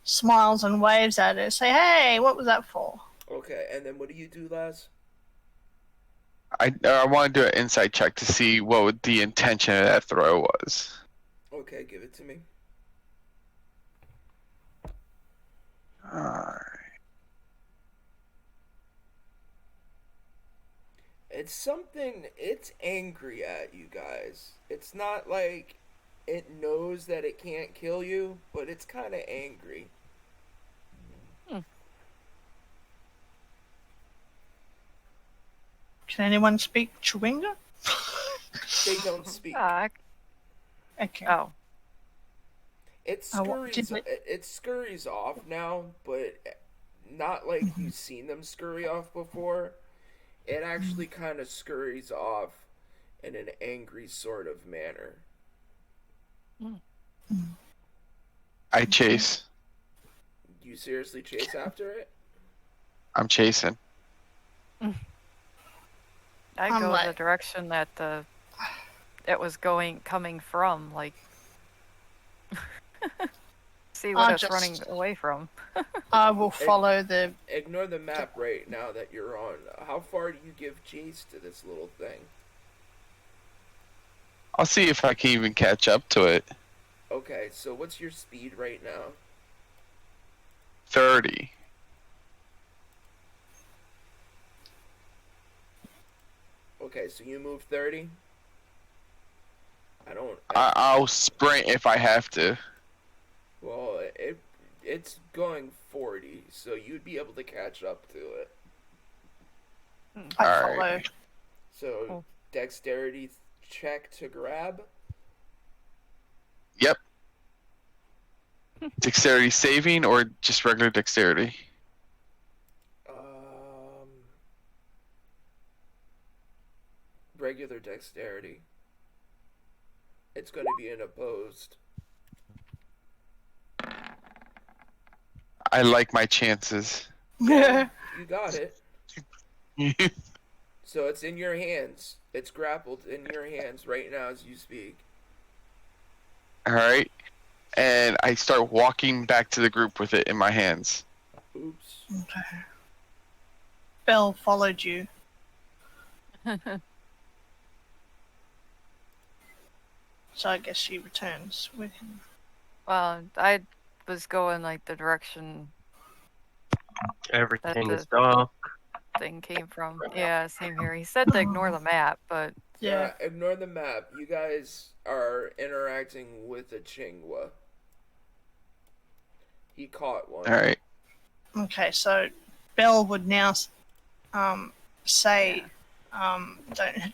smiles, and waves at it. Say, "Hey, what was that for?" Okay, and then what do you do, Laz? I want to do an insight check to see what the intention of that throw was. Okay, give it to me. Alright. It's something, it's angry at you guys. It's not like it knows that it can't kill you, but it's kind of angry. Can anyone speak Chewinga? They don't speak. Okay. Oh. It Oh, what scurries. did It scurries off now, but not like you've seen them scurry off before. It actually kind of scurries off in an angry sort of manner. I chase. You seriously chase after it? I'm chasing. I I'm go like- the direction that it was coming from, like see what I it's running just- away from. I will follow the. Ignore the map right now that you're on. How far do you give chase to this little thing? I'll see if I can even catch up to it. Okay, so what's your speed right now? 30. Okay, so you move 30? I'll sprint if I have to. Well, it's going 40, so you'd be able to catch up to it. I Alright. follow. So, Oh. dexterity check to grab. Yep. Dexterity saving or just regular dexterity? Regular dexterity. It's going to be an opposed. I like my chances. You got it. So it's in your hands. It's grappled in your hands right now as you speak. Alright. And I start walking back to the group with it in my hands. Oops. Okay. Belle followed you. So I guess she returns with him. Well, I was going like the direction Everything That's is dark. thing came from. Yeah, same here. He said to ignore the map, but Yeah. Ignore the map. You guys are interacting with a Chingwa. He caught one. Alright. Okay, so Belle would now say,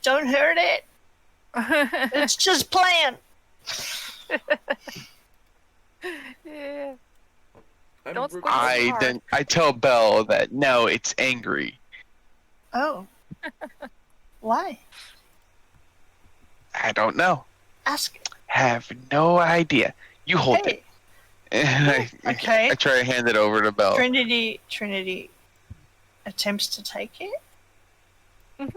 don't hurt it. It's just playing. yeah. I'm Don't re- squeeze it. I tell Belle that no, it's angry. Oh. Why? I don't know. Ask. Have no idea. You hold Hey, it. And Okay. I try to hand it over to Belle. Trinity attempts to take it. Mhm.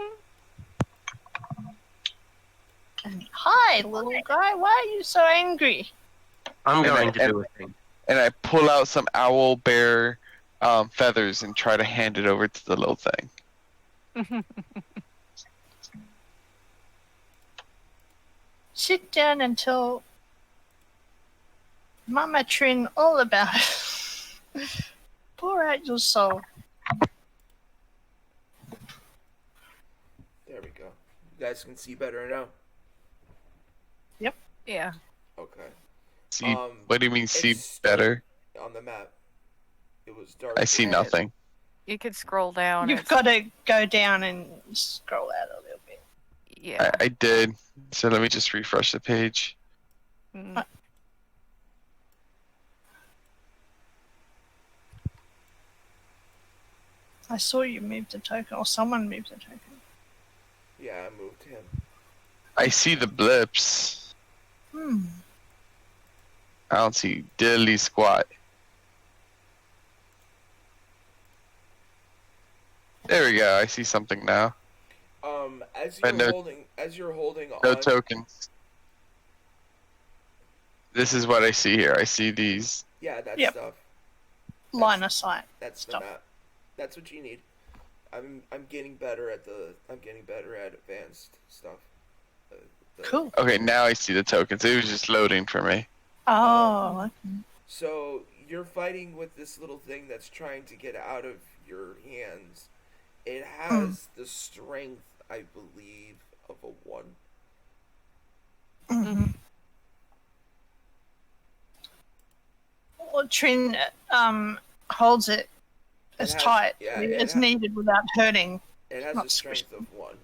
And, hi, little guy. Why are you so angry? I'm And going I- to do a thing. And I pull out some owl bear feathers and try to hand it over to the little thing. Sit down and tell Mama Trin all about it. Pour out your soul. There we go. You guys can see better now. Yeah. Okay. See, what do you mean see better? On the map. It was dark. I see Yeah. nothing. You could scroll down. You've it's- got to go down and scroll out a little bit. Yeah. I did. So let me just refresh the page. Mm. I saw you move the token, or someone moved the token. Yeah, I moved him. I see the blips. Hmm. I don't see diddly squat. There we go. I see something now. As But you're no- holding No on. tokens. This is what I see here. I see these. Yeah, that Yep. stuff. Line of sight. That's the Stuff. map. That's what you need. I'm getting better at advanced stuff. The- Cool. Okay, now I see the tokens. It was just loading for me. Oh, So you're fighting with this little thing that's trying to get out of your hands. It has the strength, I believe, of a 1. mm-hmm. Well, Trin holds it as has- tight yeah, it as has- needed without hurting. It has Not a strength squishy. of 1.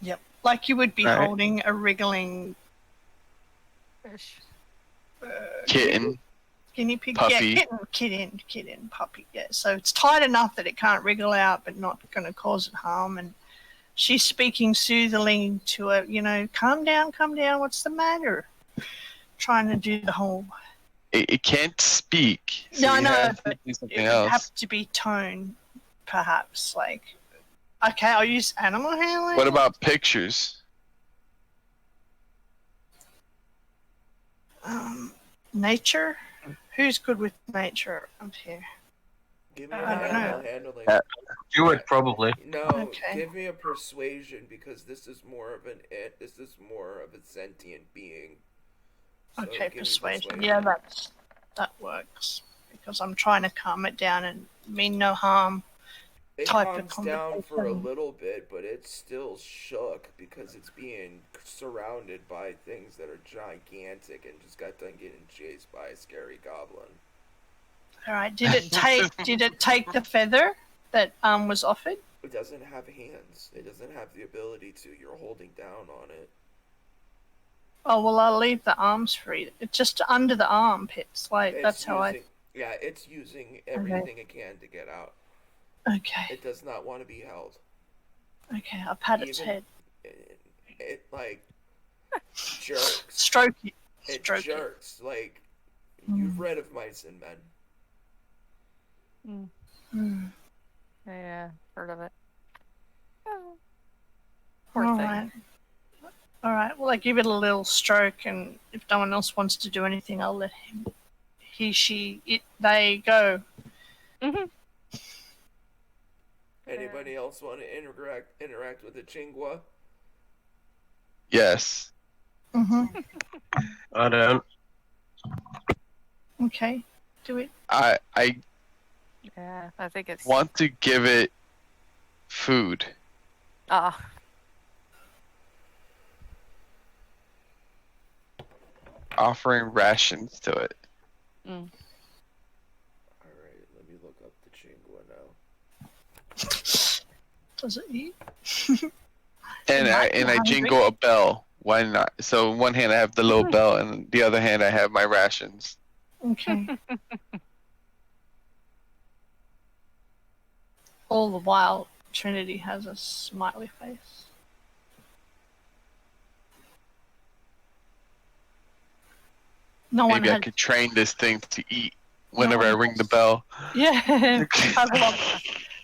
Yep. Like you would be Right. holding a wriggling Fish. Kitten. guinea pig. Puppy. Yeah, kitten, puppy. Yeah. So it's tight enough that it can't wriggle out, but not going to cause it harm. And she's speaking soothingly to her. You know, calm down. What's the matter? Trying to do the whole. It can't speak. So No, I you know, have to but do something It would else. have to be tone, perhaps. Like, okay, I'll use animal handling. What about pictures? Nature? Who's good with nature up here? Give me I an don't animal know. handling. You would probably. No, Okay. give me a persuasion because this is more of a sentient being. So Okay, give me persuasion. Yeah, that works because I'm trying to calm it down and mean no harm. It type of calms down for a conversation. little bit, but it's still shook because it's being surrounded by things that are gigantic and just got done getting chased by a scary goblin. All right. Did it take the feather that was offered? It doesn't have hands. It doesn't have the ability to. You're holding down on it. Oh well, I'll leave the arms free. It's just under the armpits. Like that's how I. Yeah, it's using everything it can to get out. Okay. It does not want to be held. Okay. I'll pat its Even- head. It like jerks. Stroke it. It Stroke it. jerks. Like you've read of Mice and Men. Mm. Yeah, heard of it. Oh. Poor All thing. right. All right. Well, I give it a little stroke, and if no one else wants to do anything, I'll let him. He, she, it, they go. Mhm. Anybody else want to interact with the Chingwa? Yes. Mm-hmm. I don't. Okay. Do it. I Yeah, I think it's. want to give it food. Ah. Offering rations to it. Alright, let me look up the Chingwa now. Does it eat? And might be I hungry. jingle a bell. Why not? So in one hand I have the little bell, and in the other hand I have my rations. Okay. All the while, Trinity has a smiley face. No one Maybe I had. could train this thing to eat whenever I ring the bell. Yeah,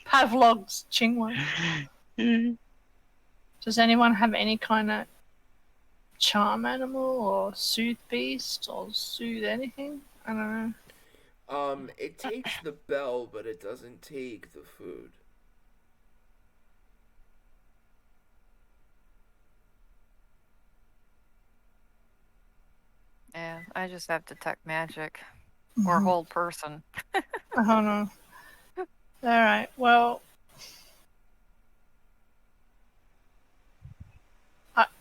Pavlov's Chingwa. Does anyone have any kind of charm animal or soothe beast or soothe anything? I don't know. It takes the bell, but it doesn't take the food. Yeah, I just have detect magic. or Mhm. whole person. Oh no. Alright, well.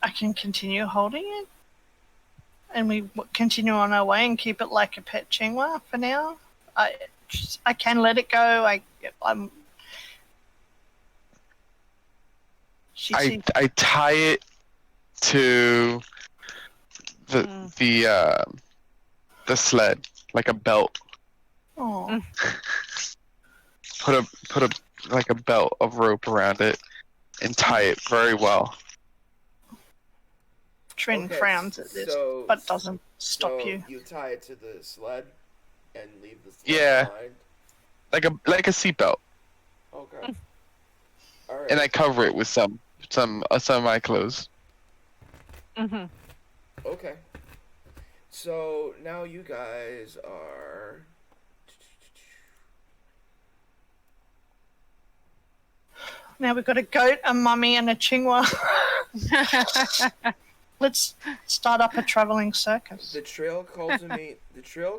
I can continue holding it. And we continue on our way and keep it like a pet chingwa for now. I can let it go. I'm. She I seems. I tie it to the sled like a belt. Oh, Put a like a belt of rope around it and tie it very well. Trin Okay, frowns at this, so but doesn't stop so you. you tie it to the sled and leave the sled Yeah. behind. Like a seatbelt, Okay. All right. and I cover it with some of my clothes. Mm-hmm. Okay. So now you guys are. Now we've got a goat, a mummy, and a chingwa. Let's start up a traveling circus. The trail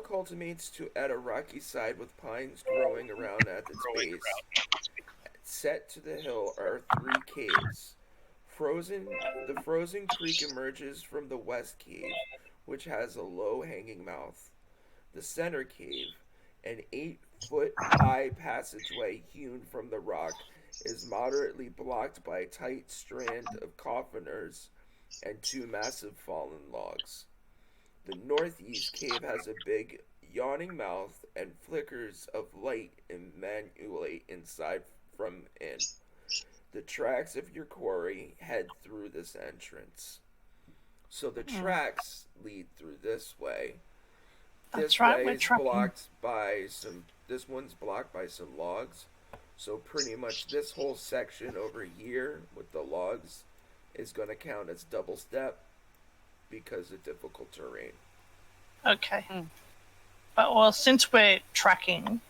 culminates to at a rocky side with pines growing around at its base. Set to the hill are three caves. The frozen creek emerges from the west cave, which has a low hanging mouth. The center cave, an 8-foot high passageway hewn from the rock, is moderately blocked by a tight strand of coffiners and two massive fallen logs. The northeast cave has a big, yawning mouth and flickers of light emanate inside from in. The tracks of your quarry head through this entrance. So the tracks lead through this way. That's right, Way we're is tracking. blocked by some. This one's blocked by some logs. So pretty much this whole section over here with the logs is going to count as double step because of difficult terrain. Okay. But well, since we're tracking,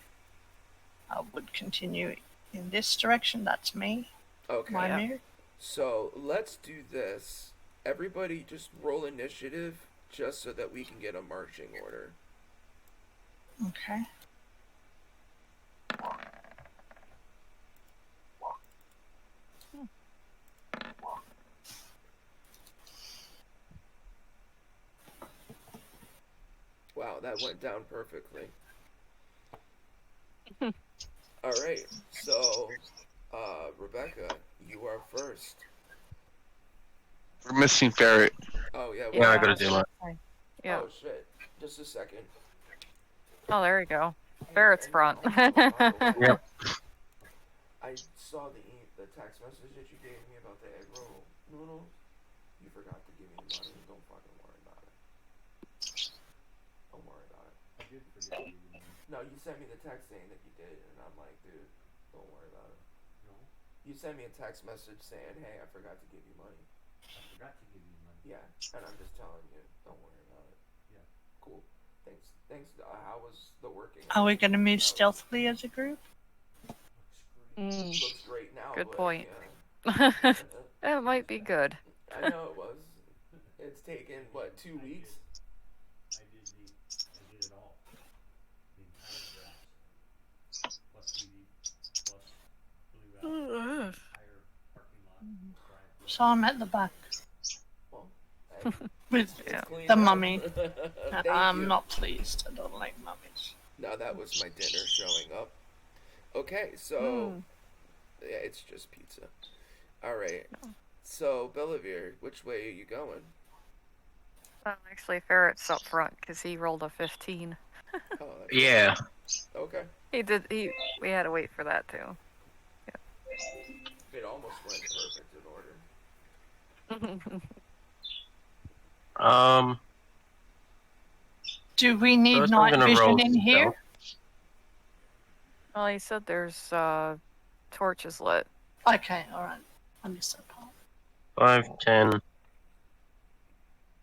I would continue in this direction. That's me. Okay. My Yeah. move. So let's do this. Everybody just roll initiative just so that we can get a marching order. Okay. Wow, that went down perfectly. All right, so Rebecca, you are first. We're missing ferret. Oh yeah, Yeah, I gotta do that. Yeah. Oh shit, just a second. Oh, there you go. Hey, Ferret's and front. also, by the way, Yep. I saw the text message that you gave me about the egg roll noodles. You forgot to give me the money. Don't fucking worry about it. Don't worry about it. I did forget to give you money. No, you sent me the text saying that you did, and I'm like, dude, don't worry about it. No, You sent me a text message saying, hey, I forgot to give you money. I forgot to give you money. Yeah, and I'm just telling you, don't worry about it. Yeah. Cool. Thanks. How was the working? Are we going to move out? stealthily as a group? Looks great. Looks great now. Good but, point. Yeah. That might be good. I know it was. It's taken what 2 weeks? I did it all. The entire grass. Plus weed, plus blue out, entire parking lot. drive-through. So I'm at the back Well, hey, with it's Yeah. cleaned the up. mummy. Thank I'm you. not pleased. I don't like mummies. No, that was my dinner showing up. Okay, so yeah, it's just pizza. All right. So Bellavere, which way are you going? Actually, Ferret's up front because he rolled a 15. Oh, that's- Yeah. Okay. He did. We had to wait for that too. It almost went perfect in order. Do we need First I'm night gonna vision roll in here? Well, he said there's torches lit. Okay, alright. I missed that part. 5, 10,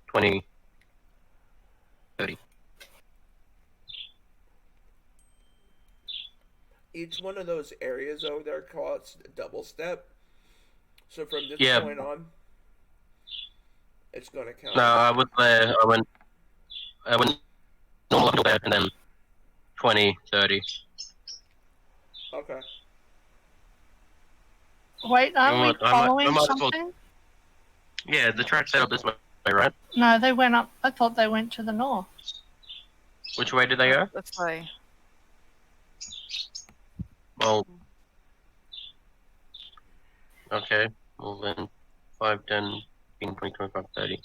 20, 30. Each one of those areas over there calls double step. So from this Yeah. point on, it's gonna count. No, I was there. I went normal up to bed, and then 20, 30. Okay. Wait, aren't know we what, I following might as well- something? Yeah, the track set up this way, right? No, they went up. I thought they went to the north. Which way did they go? That's why. Well, okay. Well then, 5, 10, 15, 20, 25, 30.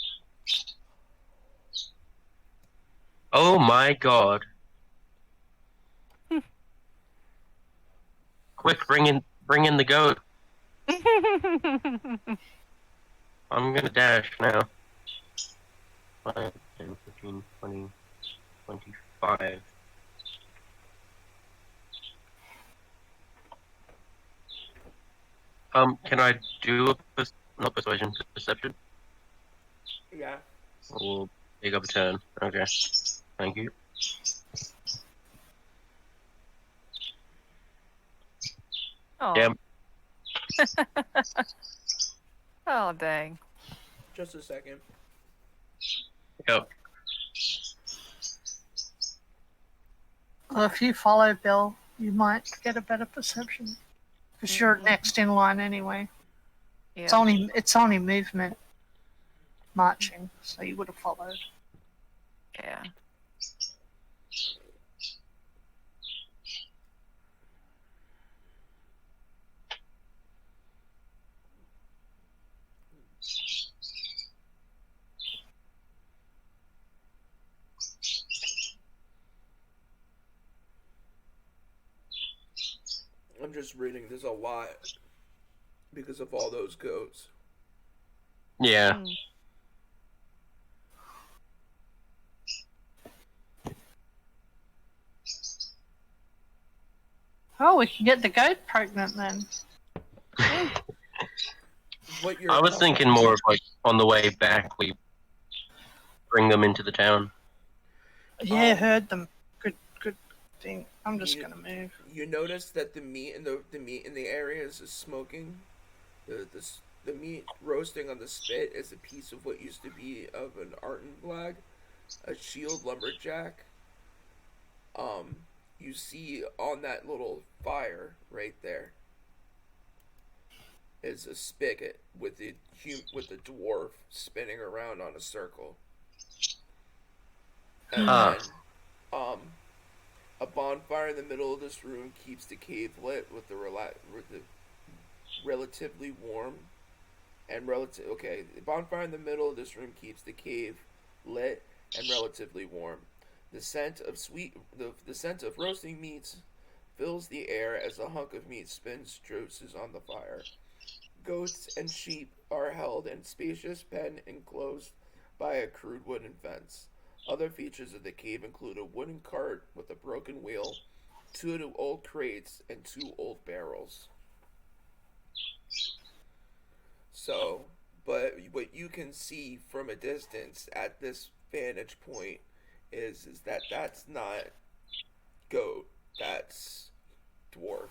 Oh my god. Quick, bring in the goat. I'm gonna dash now. 5, 10, 15, 20, 25. Can I do a not persuasion, perception? Yeah. Or take up a turn? Okay. Thank you. Oh. Damn. Oh dang. Just a second. Yep. Well, if you follow Bill, you might get a better perception. Because you're next in line anyway. Yeah. It's only movement, marching, so you would have followed. Yeah. I'm just reading this a lot because of all those goats. Yeah. Mm. Oh, we can get the goat pregnant then. What you're I was thinking more of like on the way back we bring them into the town. Yeah, Oh. heard them. Good thing. I'm just You- gonna move. You notice that the meat in the areas is smoking. The meat roasting on the spit is a piece of what used to be of an Artenblag, a shield lumberjack. You see on that little fire right there is a spigot with the dwarf spinning around on a circle. And Huh. then, a bonfire in the middle of this room keeps the cave lit with the relatively warm and the bonfire in the middle of this room keeps the cave lit and relatively warm. The scent of roasting meats fills the air as a hunk of meat spins juices on the fire. Goats and sheep are held in spacious pen enclosed by a crude wooden fence. Other features of the cave include a wooden cart with a broken wheel, 2 old crates, and 2 old barrels. So, but what you can see from a distance at this vantage point is that that's not goat, that's dwarf.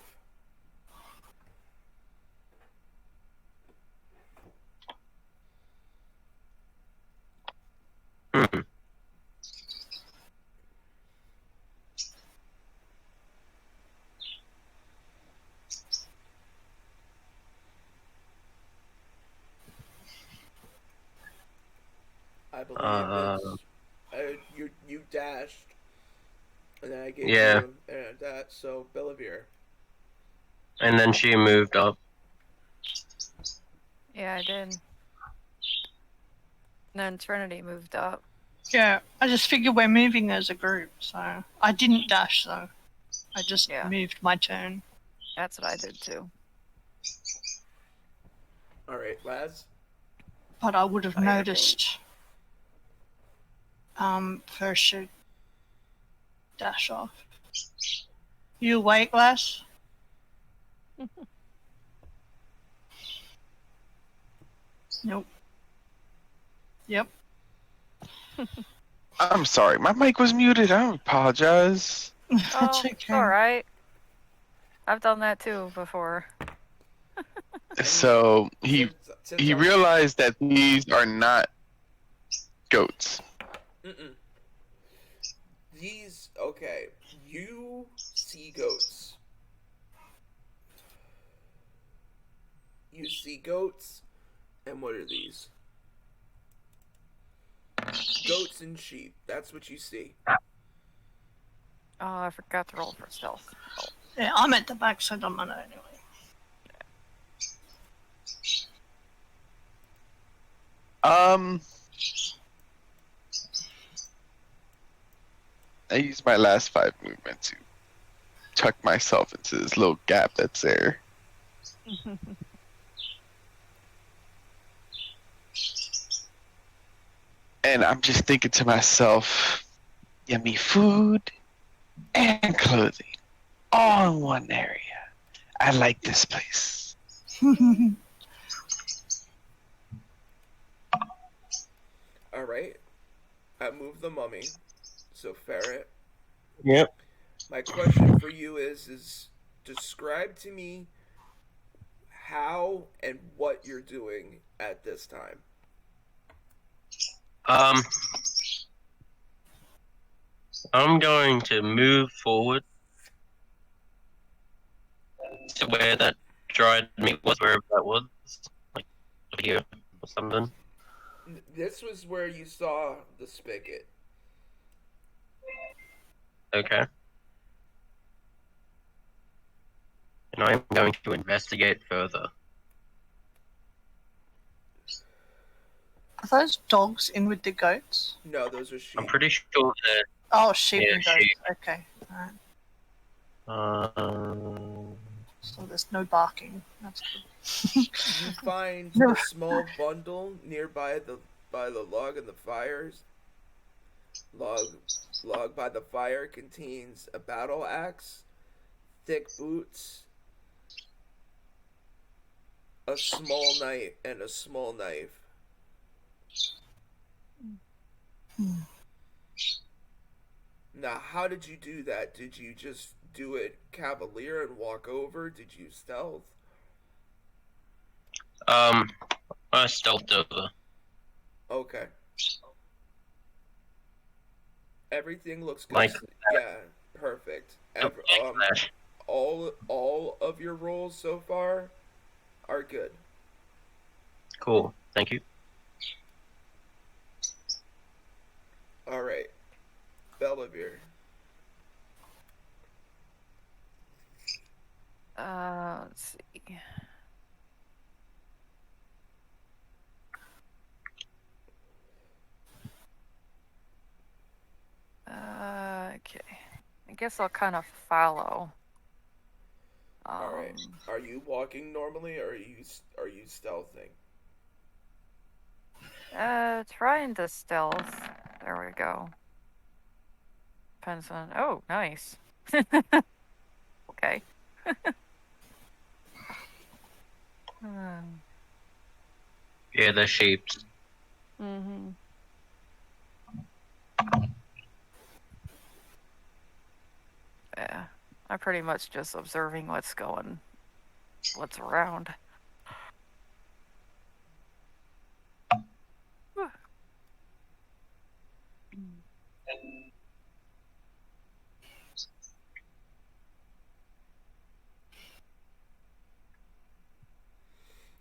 Hmm. I believe Uh, it's you dashed, and then I gave Yeah. you that. So Bellavere. And then she moved up. Yeah, I did. And then Trinity moved up. Yeah, I just figured we're moving as a group, so I didn't dash though. I just Yeah. moved my turn. That's what I did too. All right, Laz. But I would have Fire noticed. First should dash off. You awake, lass? Nope. Yep. I'm sorry, my mic was muted. I apologize. That's Oh, okay. it's alright. I've done that too before. So he Since he I'm- realized that these are not goats. Mm-mm. These okay. You see goats. You see goats, and what are these? Goats and sheep. That's what you see. Oh, I forgot to roll for stealth. Yeah, I'm at the back, so it don't matter anyway. I use my last 5 movement to tuck myself into this little gap that's there. And I'm just thinking to myself, yummy food and clothing all in one area. I like this place. Alright. I moved the mummy. So ferret. Yep. My question for you is describe to me how and what you're doing at this time. I'm going to move forward to where that dried meat was, wherever that was, like over here or something. This was where you saw the spigot. Okay. And I'm going to investigate further. Are those dogs in with the goats? No, those are sheep. I'm pretty sure that. Oh, sheep Yeah, and goats. sheep. Okay. Alright. Um, So there's no barking. That's good. You find No. a small bundle nearby by the log and the fires. Log by the fire contains a battle axe, thick boots, a small knife, and a small knife. Now, how did you do that? Did you just do it cavalier and walk over? Did you stealth? I stealthed over. Okay. Everything looks good. Like Yeah, perfect. All of your rolls so far are good. Cool. Thank you. All right, Bellavere. Let's see. Okay. I guess I'll kind of follow. All right. Are you walking normally, or are you stealthing? Trying to stealth. There we go. Depends on. Oh, nice. Okay. Yeah, the shapes. Mm-hmm. Yeah, I'm pretty much just observing what's around.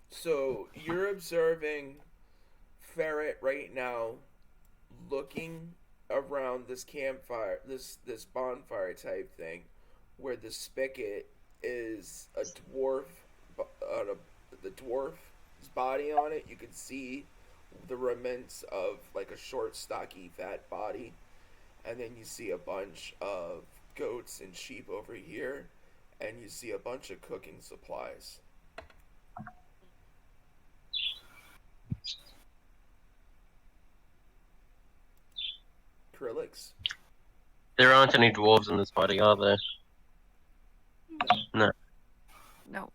So you're observing Ferret right now, looking around this campfire, this bonfire type thing, where the spigot is a dwarf, the dwarf's body on it. You can see the remnants of like a short, stocky, fat body, and then you see a bunch of goats and sheep over here, and you see a bunch of cooking supplies. Acrylics? There aren't any dwarves in this party, are there? No. No.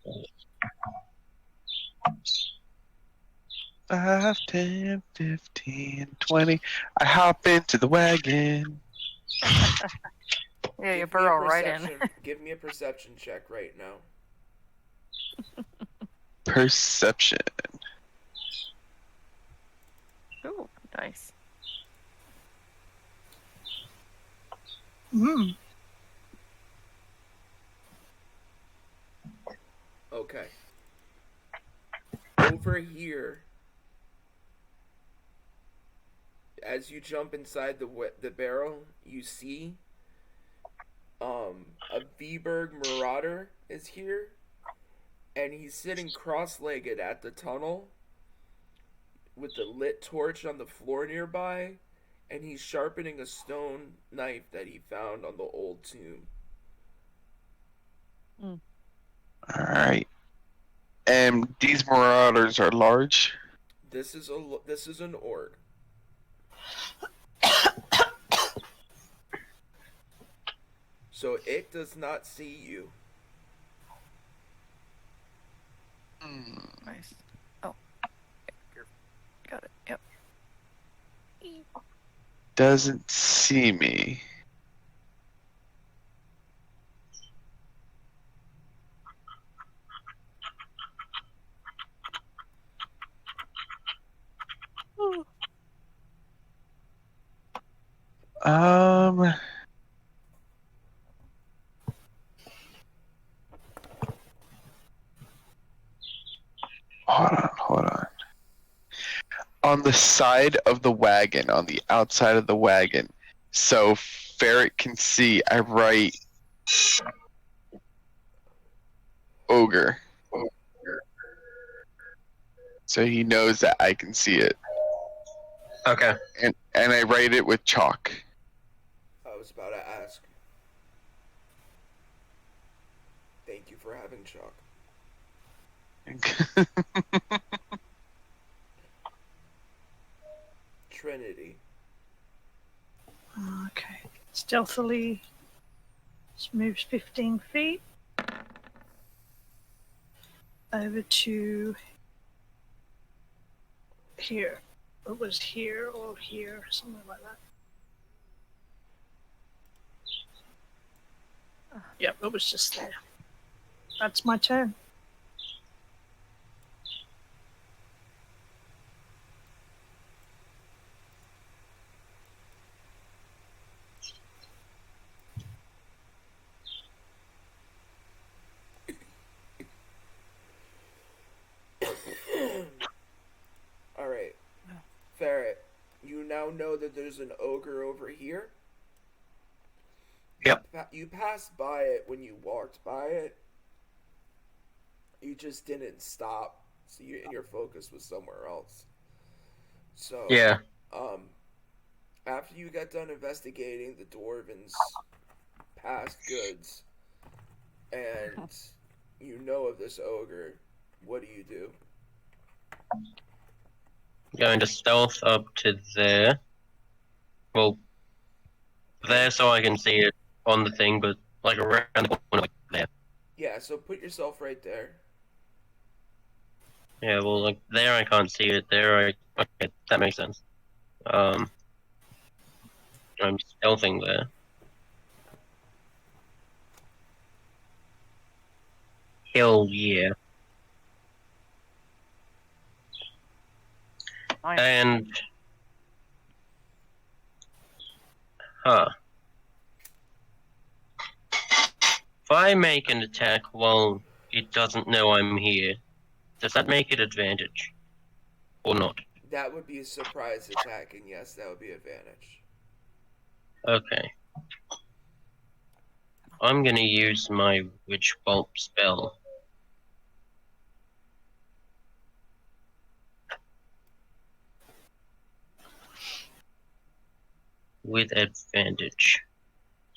5, 10, 15, 20. I hop into the wagon. Yeah, you Give me a burrow right in. perception- Give me a perception check right now. Perception. Ooh, nice. Okay. Over here, as you jump inside the barrel, you see a Viberg Marauder is here, and he's sitting cross-legged at the tunnel with the lit torch on the floor nearby, and he's sharpening a stone knife that he found on the old tomb. All right. And these marauders are large. This is an orc. So it does not see you. Nice. Oh. Got it. Yep. Doesn't see me. Um. Hold on. On the side of the wagon, on the outside of the wagon, so Ferret can see, I write ogre. So he knows that I can see it. Okay. And I write it with chalk. I was about to ask. Thank you for having chalk. Trinity. Okay. Stealthily just moves 15 feet over to here. It was here or here, something like that. Yep, it was just there. That's my turn. Alright. Ferret, you now know that there's an ogre over here. Yep. You passed by it when you walked by it. You just didn't stop, so your focus was somewhere else. So Yeah. After you got done investigating the dwarven's past goods, and you know of this ogre, what do? Going to stealth up to there. Well, there so I can see it on the thing, but like around the corner, like there. Yeah, so put yourself right there. Yeah, well, like there I can't see it. There I okay, that makes sense. I'm stealthing there. Hell yeah. Nice. And if I make an attack while it doesn't know I'm here, does that make it advantage? Or not? That would be a surprise attack, and yes, that would be advantage. Okay. I'm gonna use my Witch Bolt spell. With advantage.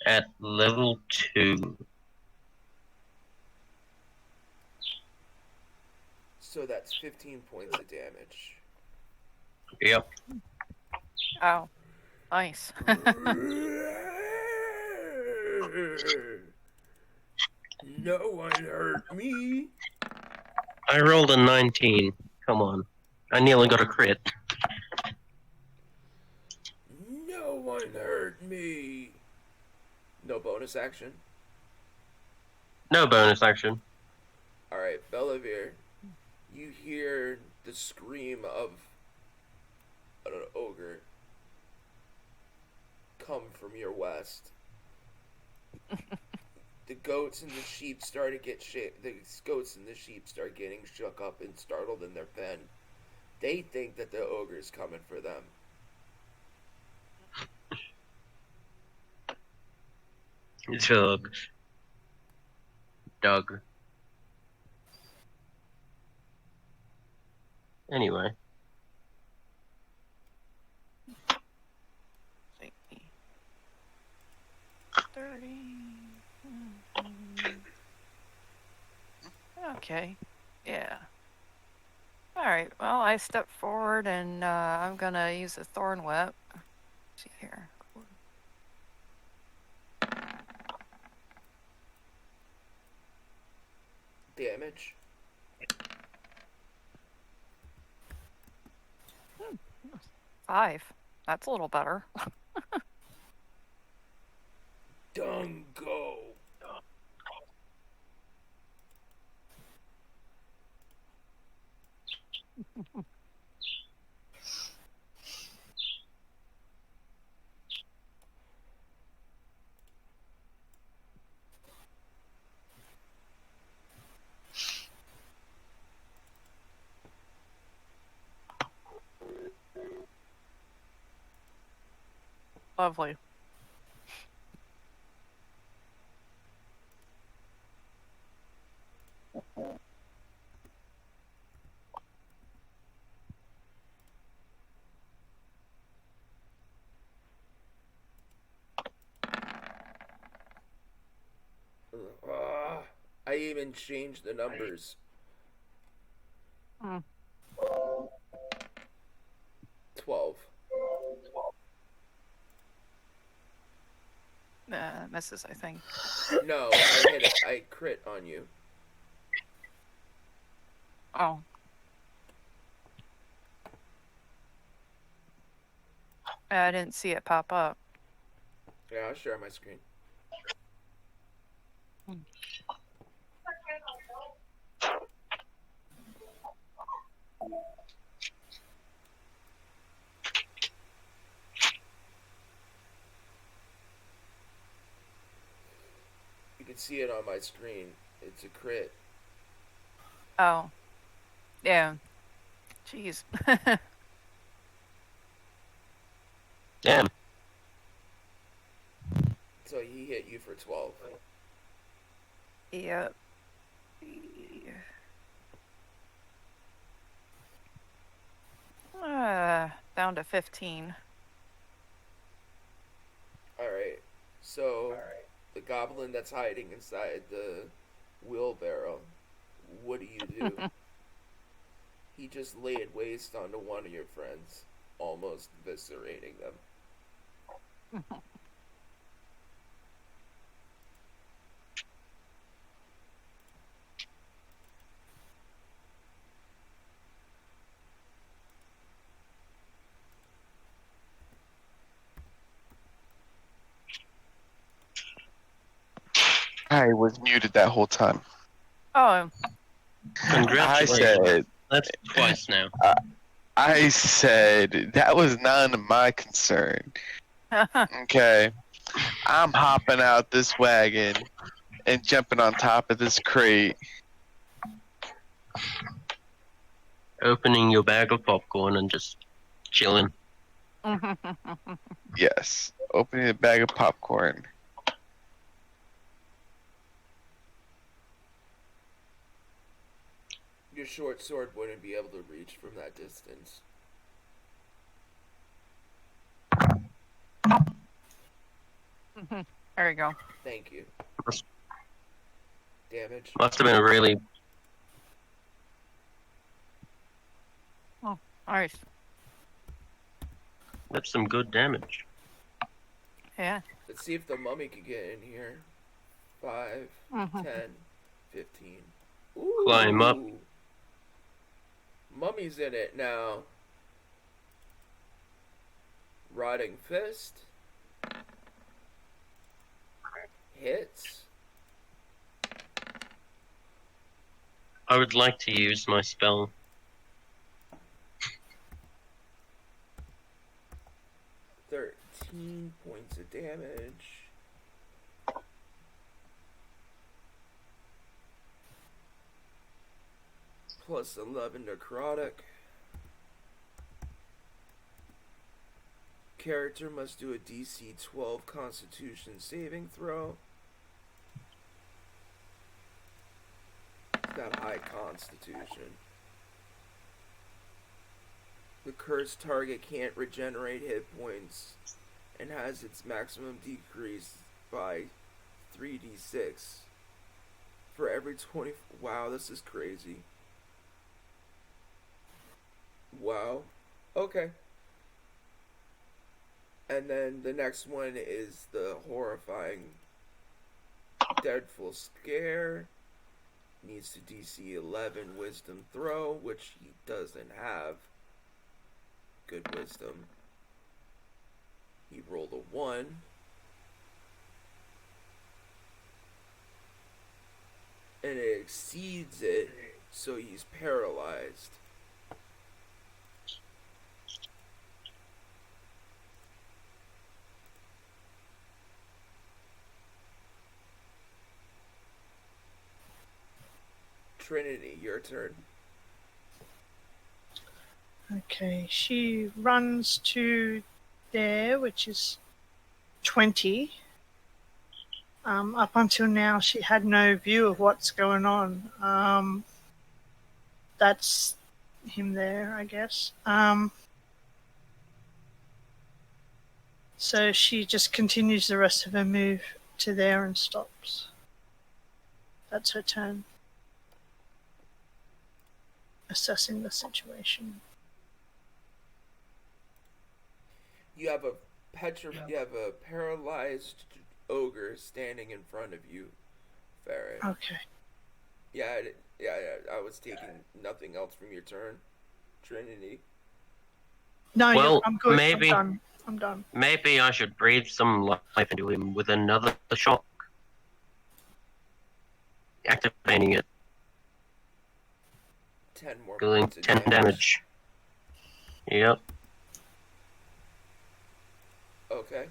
At level 2. So that's 15 points of damage. Yep. Oh. Nice. No one hurt me. I rolled a 19. Come on. I nearly got a crit. No one hurt me. No bonus action. No bonus action. Alright, Bellavir, you hear the scream of an ogre come from your west. the goats and the sheep start to get the goats and the sheep start getting shook up and startled in their pen. They think that the ogre's coming for them. Doug. Anyway, 30. Okay. Yeah. Alright, well, I step forward and I'm gonna use a thorn whip. Let's see here. Damage. Five. That's a little better. Dungo. Lovely. I even changed the numbers. Hmm. 12. Misses, I think. No, I hit it. I crit on you. Oh. I didn't see it pop up. Yeah, I'll share my screen. You can see it on my screen. It's a crit. Oh. Yeah. Jeez. damn. So he hit you for 12. Yep. Down to 15. Alright. So, the goblin that's hiding inside the wheelbarrow, what do you do? He just laid waste onto one of your friends, almost eviscerating them. I was muted that whole time. Oh. I Congratulations. said, That's twice now. that was none of my concern. Okay. I'm hopping out this wagon and jumping on top of this crate. Opening your bag of popcorn and just chilling. Yes. Opening a bag of popcorn. Your short sword wouldn't be able to reach from that distance. There you go. Thank you. Damage. Must have been a really Alright. that's some good damage. Yeah. Let's see if the mummy can get in here. 5, 10, 15. Ooh. Climb up. Mummy's in it now. Rotting Fist. Hits. I would like to use my spell. 13 points of damage. plus 11 necrotic. Character must do a DC 12 Constitution saving throw. It's got high Constitution. The cursed target can't regenerate hit points and has its maximum decrease by 3d6 for every 20. Wow, this is crazy. Wow. Okay. And then the next one is the horrifying Dreadful Scare. Needs to DC 11 Wisdom throw, which he doesn't have. Good wisdom. He rolled a 1. And it exceeds it, so he's paralyzed. Trinity, your turn. Okay, she runs to there, which is 20. Up until now, she had no view of what's going on. That's him there, I guess. So she just continues the rest of her move to there and stops. That's her turn. Assessing the situation. You have a paralyzed ogre standing in front of you, Farron. Okay. Yeah, I was taking nothing else from your turn, Trinity. No, Well, I'm good. maybe- I'm done. Maybe I should breathe some life into him with another shock. Activating it, 10 more dealing points of 10 damage. Yep. Okay.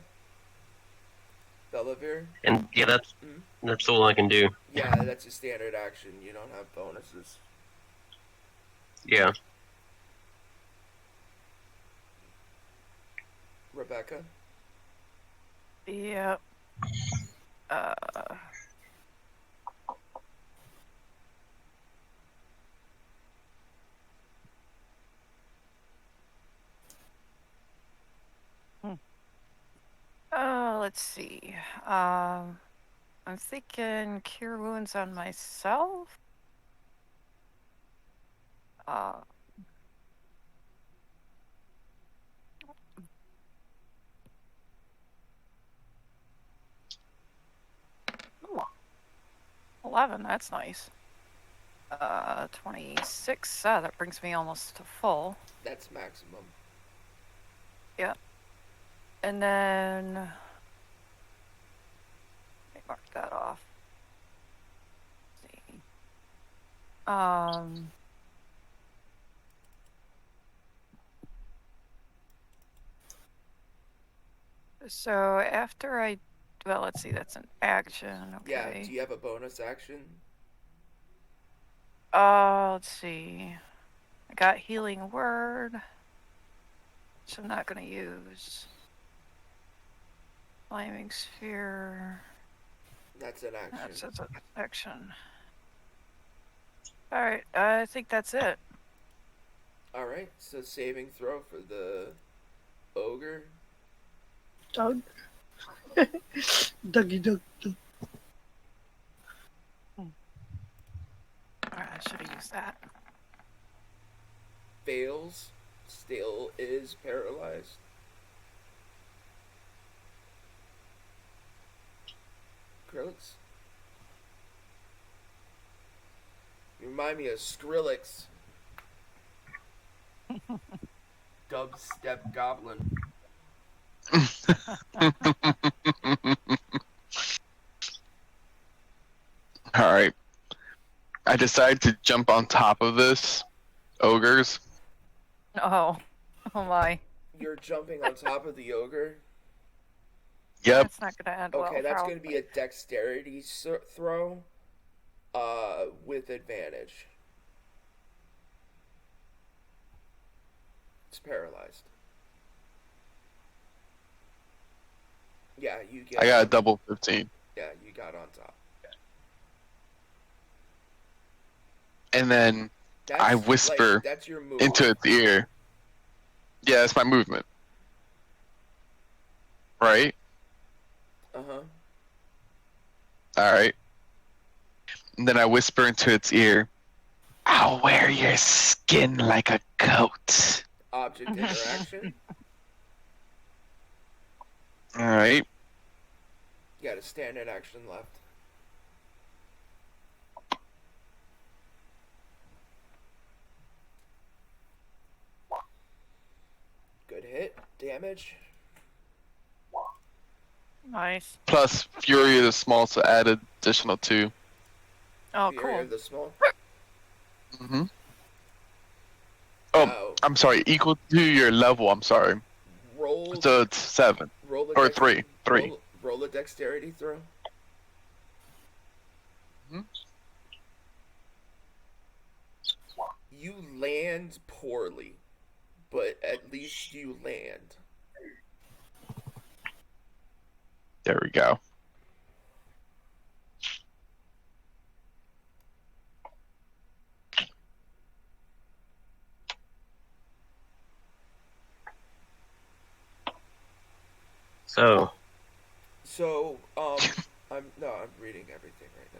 Bellavir? And yeah, Mhm. that's all I can do. Yeah, that's a standard action. You don't have bonuses. Yeah. Rebecca? Yep. Let's see. I'm thinking cure wounds on myself. Ooh, 11, that's nice. 26, that brings me almost to full. That's maximum. And then, let me mark that off. Let's see. So after well, let's see, that's an action. Yeah, Okay. do you have a bonus action? Let's see. I got healing word, which I'm not gonna use. Flaming sphere. That's an action. That's an action. All right, I think that's it. Alright, so saving throw for the ogre. Doug. Dougie Doug. All right, I should have used that. Fails. Still is paralyzed. Skrillex? You remind me of Skrillex. Dubstep Goblin. All right. I decide to jump on top of this ogres. Oh, oh my. You're jumping on top of the ogre. Yep. That's not gonna end well. Okay, that's for going to be a dexterity throw with advantage. paralyzed. Yeah, you get. I got a double 15. Yeah, you got on top. And then That's I whisper like, that's your move. into its ear. Yeah, that's my movement. Right? Uh huh. Alright. And then I whisper into its ear, I'll wear your skin like a coat. Object interaction. Alright. You got a standard action left. Good hit. Damage. Nice. Plus Fury of the Small, so added additional 2. Oh, Fury cool. of the small. Mm-hmm. Oh, Now, I'm sorry, equal to your level, I'm sorry. roll. So it's 7. Roll a Or 3. 3. Roll a dexterity throw. Mhm. You land poorly, but at least you land. There we go. So, So, I'm reading everything right now.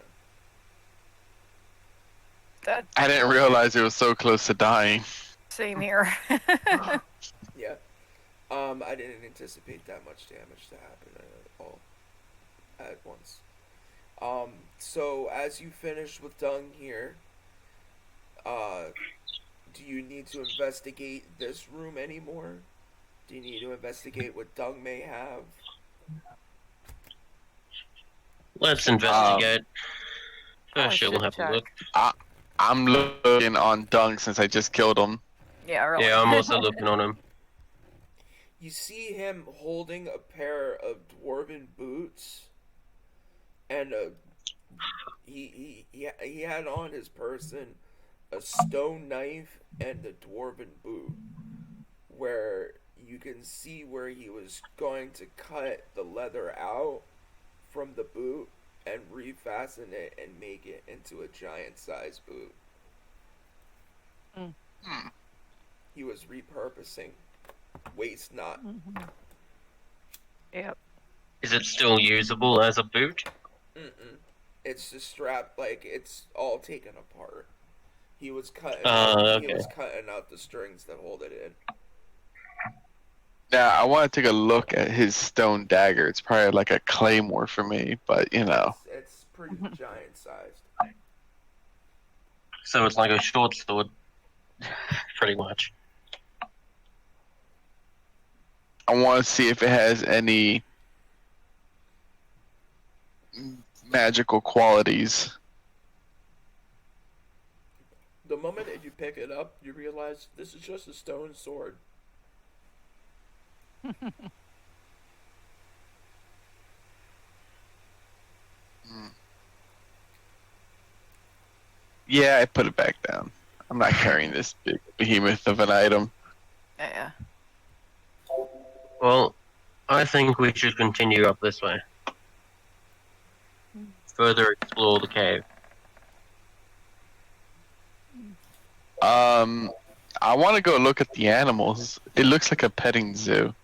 That I didn't realize it was so close to dying. same here. Yeah. I didn't anticipate that much damage to happen at all at once. So as you finish with Dung here, do you need to investigate this room anymore? Do you need to investigate what Dung may have? let's investigate. I First, we'll should have check. a look. I'm looking on Dung since I just killed him. Yeah, really. Yeah, I'm also looking on him. You see him holding a pair of dwarven boots, and he had on his person a stone knife and a dwarven boot, where you can see where he was going to cut the leather out from the boot and refasten it and make it into a giant size boot. Mm. He was repurposing. Waste not. Mhm. Yep. Is it still usable as a boot? Mm-mm. It's just strapped, like it's all taken apart. He was cutting. He Okay. was cutting out the strings that hold it in. Now, I want to take a look at his stone dagger. It's probably like a claymore for me, but you know. It's pretty Mhm. giant sized. So it's like a short sword, pretty much. I want to see if it has any magical qualities. The moment that you pick it up, you realize this is just a stone sword. Yeah, I put it back down. I'm not carrying this big behemoth of an item. Yeah. Well, I think we should continue up this way. Further explore the cave. I want to go look at the animals. It looks like a petting zoo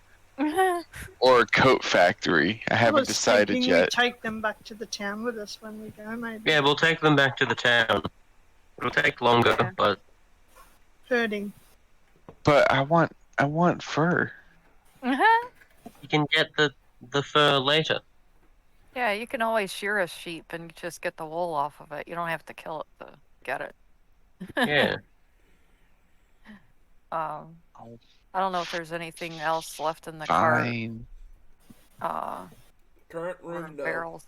or a coat factory. I haven't decided thinking yet. we take them back to the town with us when we go, maybe. Yeah, we'll take them back to the town. It'll take longer, Yeah. but Herding. But I want fur. you can get the fur later. Yeah, you can always shear a sheep and just get the wool off of it. You don't have to kill it to get it. Yeah. I don't know if there's anything else left in the cart. Fine. Current Or room, no. barrels.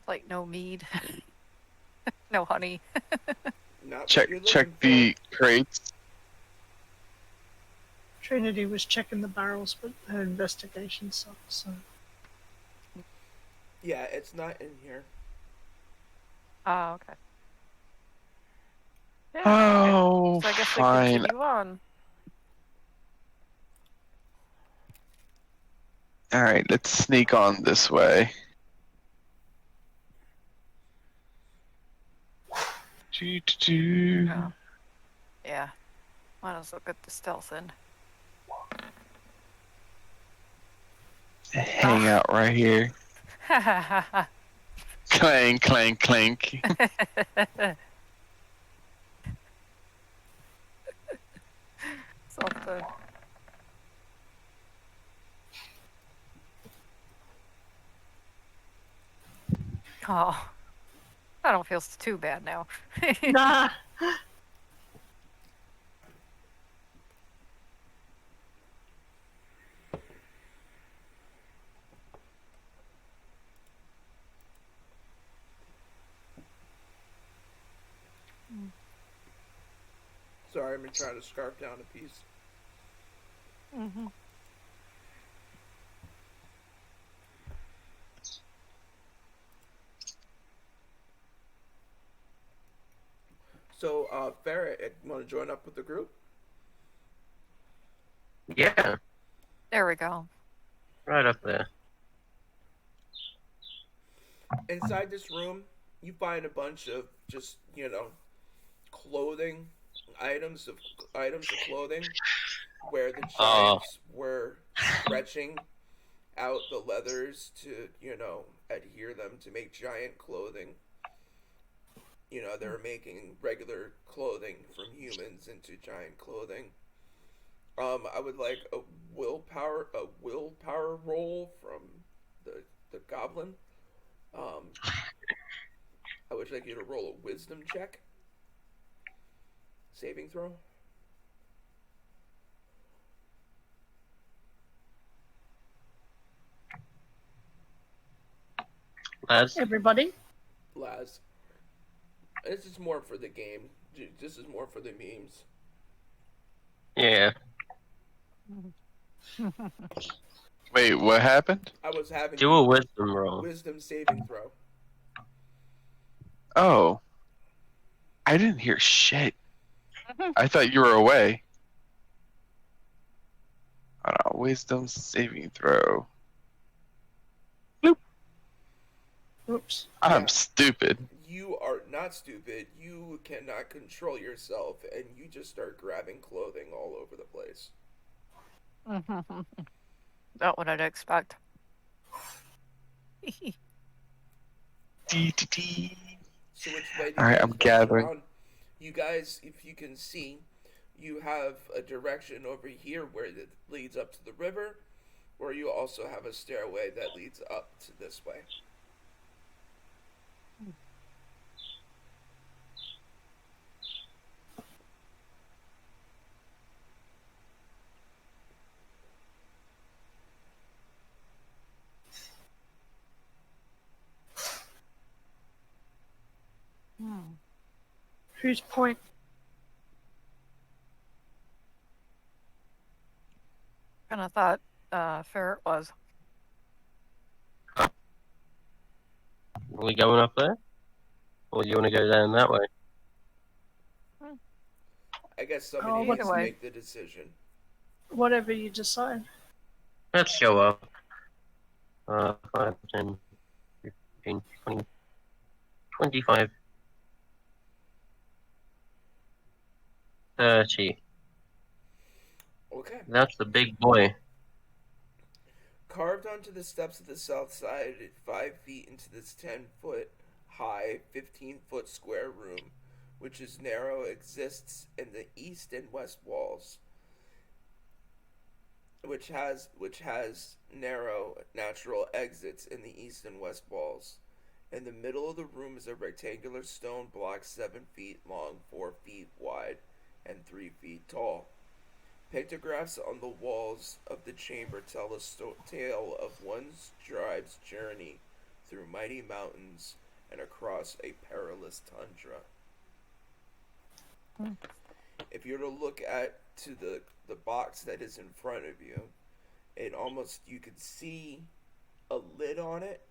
Like no mead, no honey. Not what Check you're check looking the crates. Trinity was checking the barrels, but her investigation sucks. So for. Yeah, it's not in here. Oh, okay. Yeah. Oh, So I guess we fine. continue on. All right, let's sneak on this way. Doo-doo-doo. Oh. Yeah. Might as well get the stealth in. Hang out right here. Ha ha ha ha. Clank, clank, clank. Something. Oh, I don't feel too bad now. Nah. Sorry, I've been trying to scarf down a piece. Mm-hmm. So, Ferret, want to join up with the group? Yeah, There we go. right up there. Inside this room, you find a bunch of just, clothing items of clothing where the Oh. giants were stretching out the leathers to, adhere them to make giant clothing. They were making regular clothing from humans into giant clothing. I would like a willpower roll from the goblin. I would like you to roll a wisdom check. Saving throw. Lads, Everybody. Laz. This is more for the game. This is more for the memes. yeah. Wait, what happened? I was having Do a wisdom roll. wisdom saving throw. Oh. I didn't hear shit. I thought you were away. Hold on, wisdom saving throw. Oops. I'm Yeah. stupid. You are not stupid. You cannot control yourself, and you just start grabbing clothing all over the place. Not what I'd expect. Dee-dee-dee. So which way do you All right, guys I'm venture gathering. around? You guys, if you can see, you have a direction over here where it leads up to the river, or you also have a stairway that leads up to this way. Whose point? Kind of thought Ferret was. Are we going up there? Or do you want to go down that way? I guess Oh, somebody what needs do to I- make the decision. Whatever you decide. Let's go up. 5, 10, 15, 20, 25, 30. Okay. That's the big boy. Carved onto the steps of the south side, 5 feet into this 10-foot high, 15-foot square room, which is narrow, exists in the east and west walls, which has narrow natural exits in the east and west walls. In the middle of the room is a rectangular stone block 7 feet long, 4 feet wide, and 3 feet tall. Pictographs on the walls of the chamber tell a tale of one tribe's journey through mighty mountains and across a perilous tundra. If you were to look to the box that is in front of you, you could see a lid on it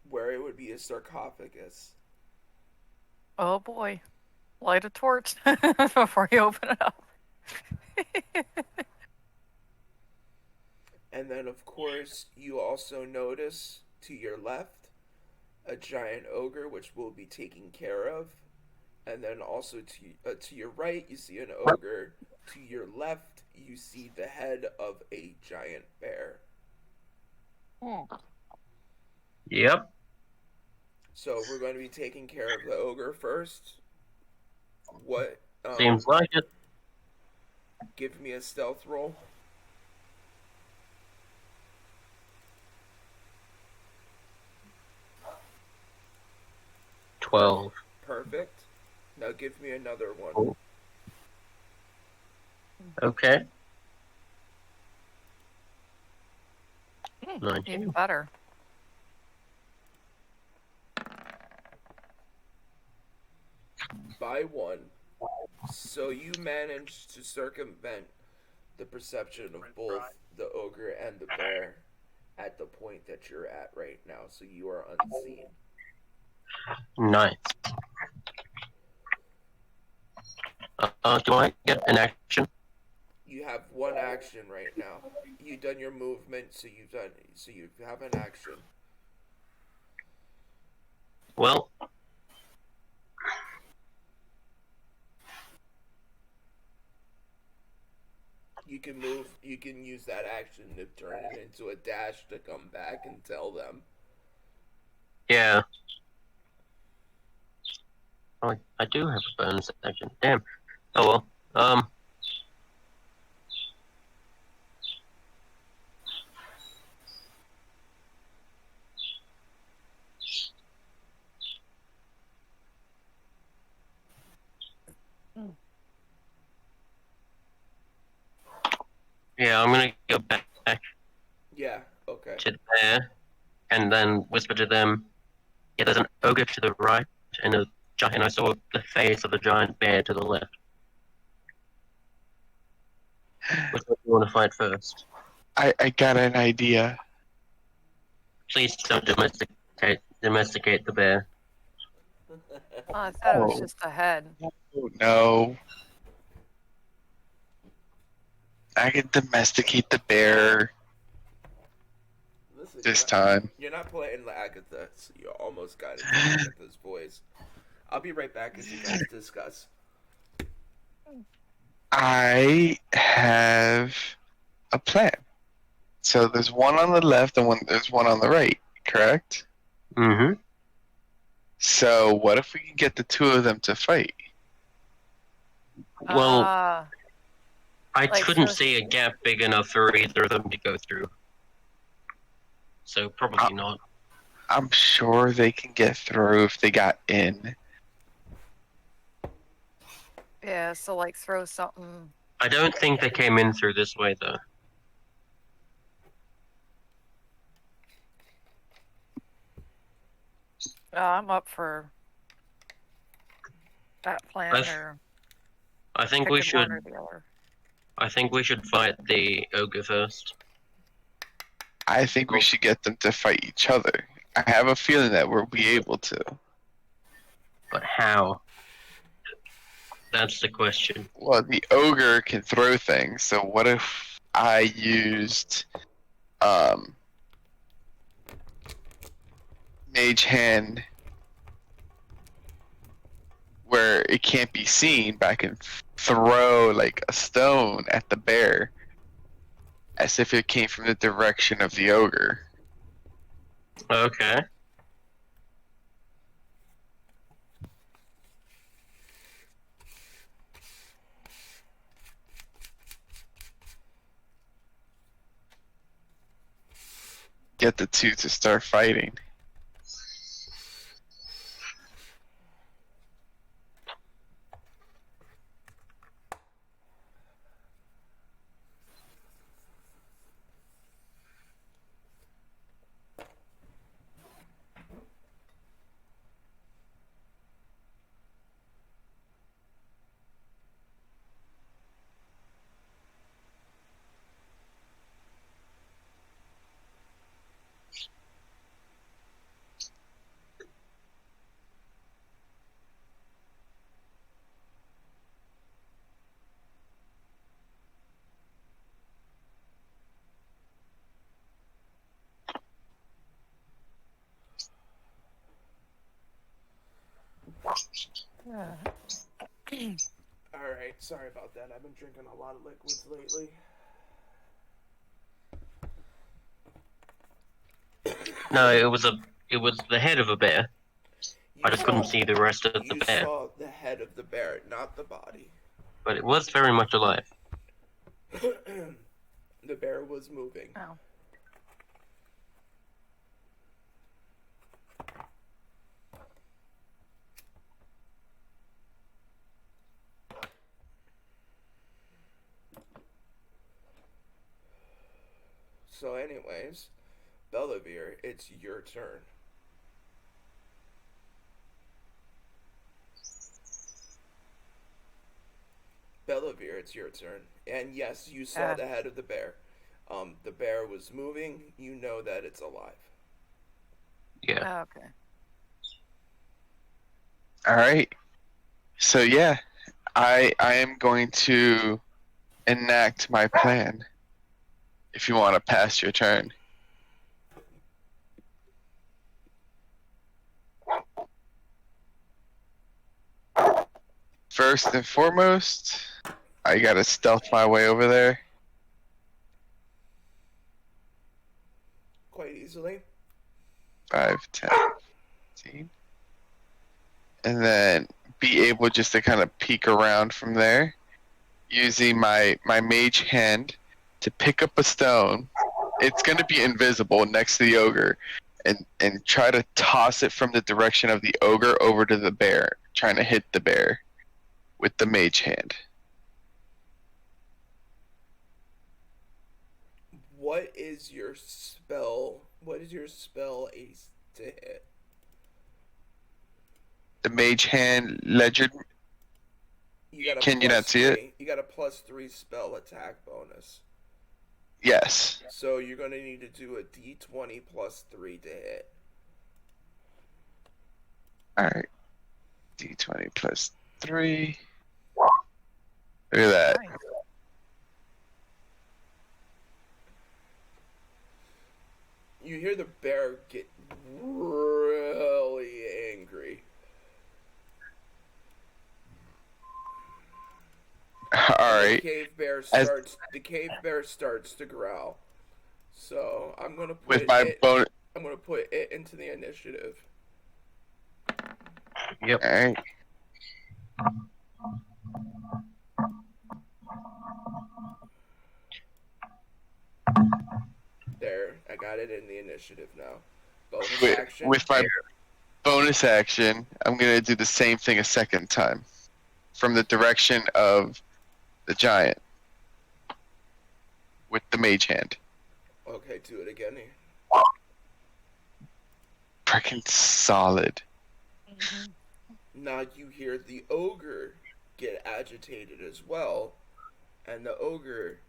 where it would be a sarcophagus. Oh boy. Light a torch before you open it up. And then, of course, you also notice to your left a giant ogre, which will be taken care of. And then also to your right, you see an ogre. To your left, you see the head of a giant bear. Yep. So we're going to be taking care of the ogre first. What? Seems like it. Give me a stealth roll. 12. Perfect. Now give me another one. Oh. Okay. Even 19. better. By one. So you managed to circumvent the perception of both the ogre and the bear at the point that you're at right now. So you are unseen. Nice. Do I get an action? You have one action right now. You've done your movement, so you have an action. Well, You can move. You can use that action to turn it into a dash to come back and tell them. yeah. Oh, I do have a bonus action. Damn. Oh well. Yeah, I'm gonna go back Yeah. Okay. to there and then whisper to them. Yeah, there's an ogre to the right and a giant. And I saw the face of the giant bear to the left. Which one do you want to fight first? I got an idea. Please don't domesticate the bear. Oh, I thought it was Oh. just a head. Oh, no. I can domesticate the bear Listen, this time. You're not playing the Agatha, so you almost got into Agatha's voice. I'll be right back as you guys discuss. I have a plan. So there's one on the left and there's one on the right, correct? Mm-hmm. So what if we can get the two of them to fight? Well, Ah, I like couldn't so- see a gap big enough for either of them to go through. So probably not. I'm sure they can get through if they got in. yeah, so like throw something. I don't think they came in through this way though. I'm up for that plan I've- or I think we picking should. one or the other. I think we should fight the ogre first. I think we should get them to fight each other. I have a feeling that we'll be able to. But how? That's the question. Well, the ogre can throw things, so what if I used Mage Hand where it can't be seen, but I can throw like a stone at the bear as if it came from the direction of the ogre. Okay. Get the two to start fighting. Alright, sorry about that. I've been drinking a lot of liquids lately. No, it was the head of a bear. I just couldn't see the rest of the You bear, saw the head of the bear, not the body. but it was very much alive. The bear was moving. Oh. So, anyways, Bellavere, it's your turn. Bellavere, it's your turn. And yes, you saw the head of the bear. The bear was moving. You know that it's alive. Yeah. Okay. All right. So yeah, I am going to enact my plan. If you want to pass your turn. First and foremost, I gotta stealth my way over there. Quite easily. 5, 10, 15. And then be able just to kind of peek around from there, using my mage hand to pick up a stone. It's going to be invisible next to the ogre, and try to toss it from the direction of the ogre over to the bear, trying to hit the bear with the mage hand. What is your spell? What is your spell ace to hit? The mage hand ledger. You got a Can you not see it? +3. You got a +3 spell attack bonus. Yes. So you're gonna need to do a d20 +3 to hit. Alright. D20 plus 3. Look at that. Nice. You hear the bear get really angry. Alright. The cave bear starts to growl. So I'm gonna put With my bonus. I'm gonna put it into the initiative. Yep. Alright. There, I got it in the initiative now. Bonus With, action. with my bonus action, I'm gonna do the same thing a second time. From the direction of the giant. With the mage hand. Okay, do it again. Freaking solid. Mhm. Now you hear the ogre get agitated as well, and the ogre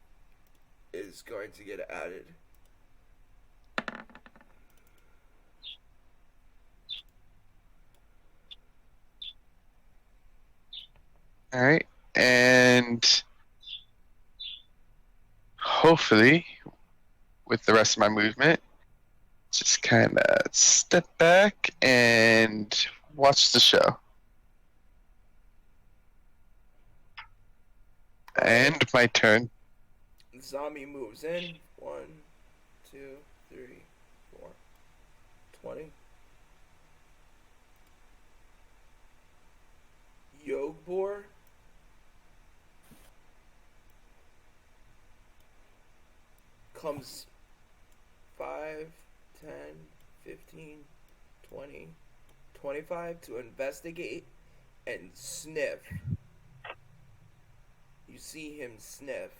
is going to get added. Alright. And hopefully, with the rest of my movement, just kind of step back and watch the show. And my turn. Zombie moves in. 1, 2, 3, 4, 20. Yogbor comes 5, 10, 15, 20, 25 to investigate and sniff. You see him sniff.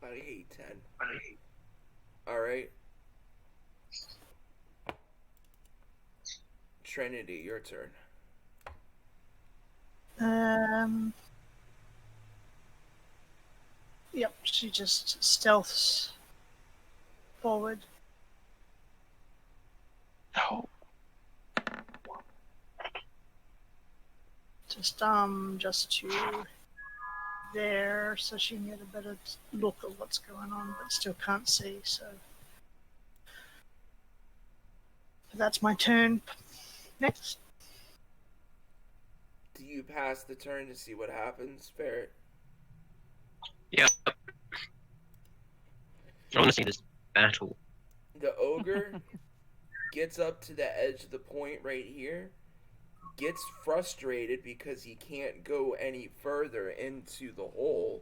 I hate 10. Alright. Trinity, your turn. Yep, she just stealths forward. Just to there, so she can get a better look at what's going on, but still can't see. So that's my turn. Next. Do you pass the turn to see what happens, Ferret? Yeah. I want to see this battle. The ogre gets up to the edge of the point right here, gets frustrated because he can't go any further into the hole.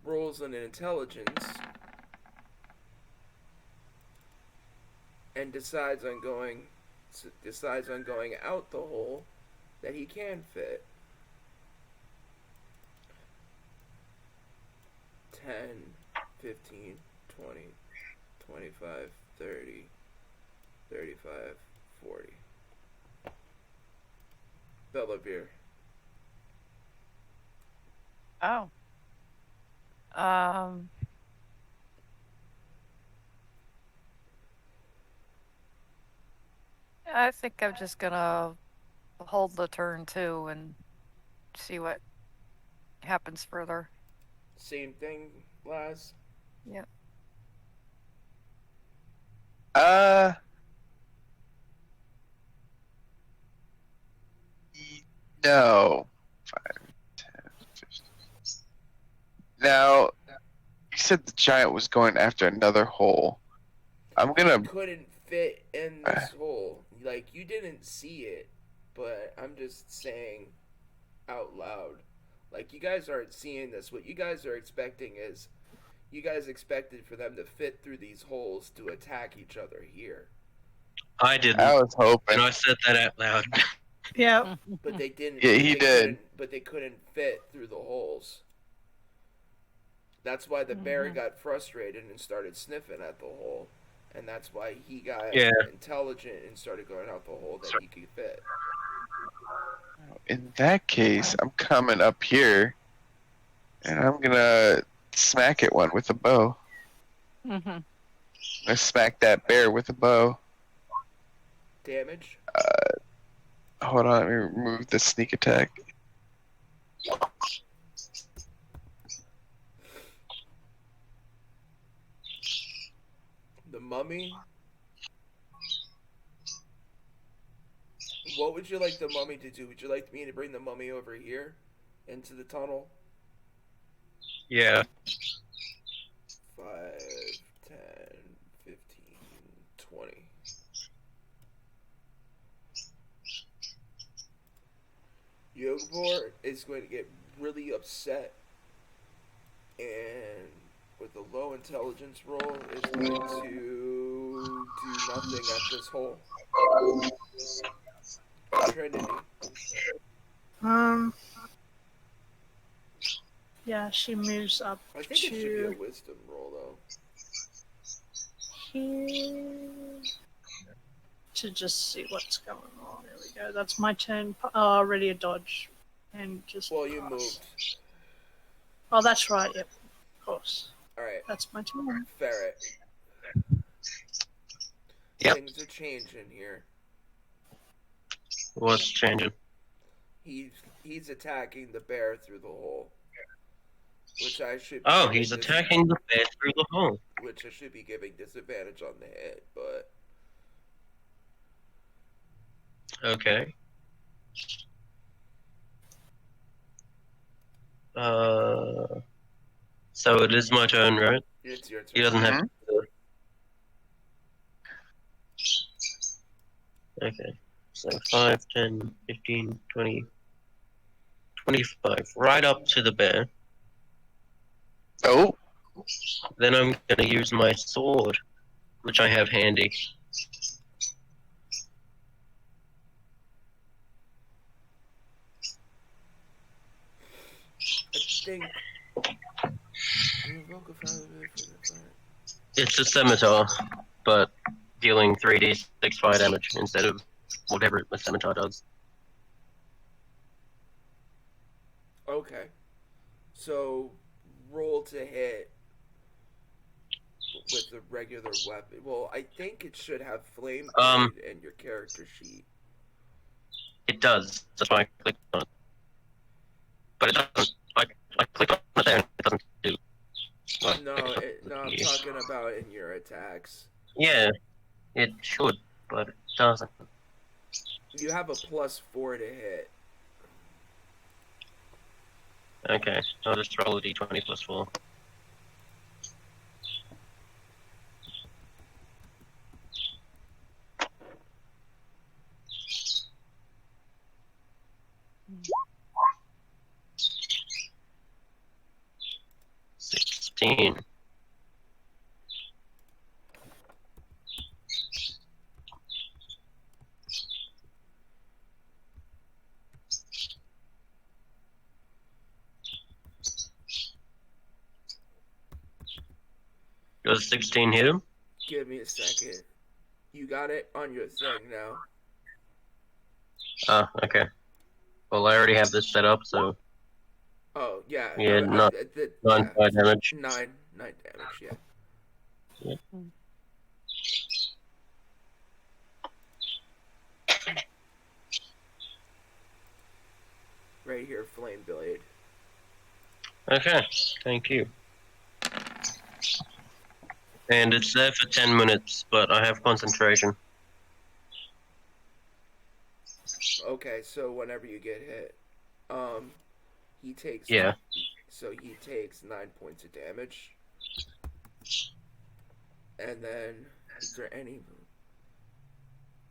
Rolls an intelligence and decides on going out the hole that he can fit. 10, 15, 20, 25, 30, 35, 40. Bellavere. Oh. I think I'm just gonna hold the turn too and see what happens further. Same thing, Laz. Yep. No. 5, 10, 15. Now, you said the giant was going after another hole. I'm gonna. Couldn't fit in this hole. Like, you didn't see it, but I'm just saying out loud. Like, you guys aren't seeing this. What you guys are expecting is, you guys expected for them to fit through these holes to attack each other here. I didn't. I was hoping. And I said that out loud. Yeah. But they didn't. Yeah, he they did. But they couldn't fit through the holes. That's why the bear got frustrated and started sniffing at the hole. And that's why he got intelligent and started going out the hole that he could fit. In that case, I'm coming up here, and I'm gonna smack it one with a bow. Mm-hmm. I smack that bear with a bow. Damage? Hold on, let me remove the sneak attack. The mummy? What would you like the mummy to do? Would you like me to bring the mummy over here into the tunnel? Yeah. 5, 10, 15, 20. Yogabor is going to get really upset, and with a low intelligence roll is going to do nothing at this hole. Trinity. Yeah, she moves up I think it should be to a wisdom roll though. here to just see what's going on. There we go. That's my turn. Already a dodge, and just. Well, you pass. moved. Oh, that's right. Yep, of course. All right, That's my turn. Ferret. Yep. Things are changing here. What's changing? He's attacking the bear through the hole, which I should. Oh, he's attacking the bear through the hole. Which I should be giving disadvantage on the hit, but Okay. So it is my turn, right? it's your turn. He doesn't have to do it. Okay. So 5, 10, 15, 20, 25. Right up to the bear. Oh, Then I'm going to use my sword, which I have handy. I think. It's a scimitar, but dealing 3d6 fire damage instead of whatever a scimitar does. Okay. So roll to hit with the regular weapon. Well, I think it should have flame Um, blade in your character sheet. It does. That's why I clicked on it. But it doesn't. I clicked on it there and it doesn't do. Well, No, I'm talking about in your attacks. Yeah, it should, but it doesn't. You have a +4 to hit. Okay, I'll just roll a d20 plus 4. $16. Does 16 hit him? Give me a second. You got it on your thing now. Ah, okay. Well, I already have this set up, so Oh yeah. Yeah, not- yeah. 9 fire damage. 9 damage. Yeah. Yep. Right here, flame blade. Okay, thank you. And it's there for 10 minutes, but I have concentration. Okay, so whenever you get hit, he takes. Yeah. So he takes 9 points of damage. And then, is there any?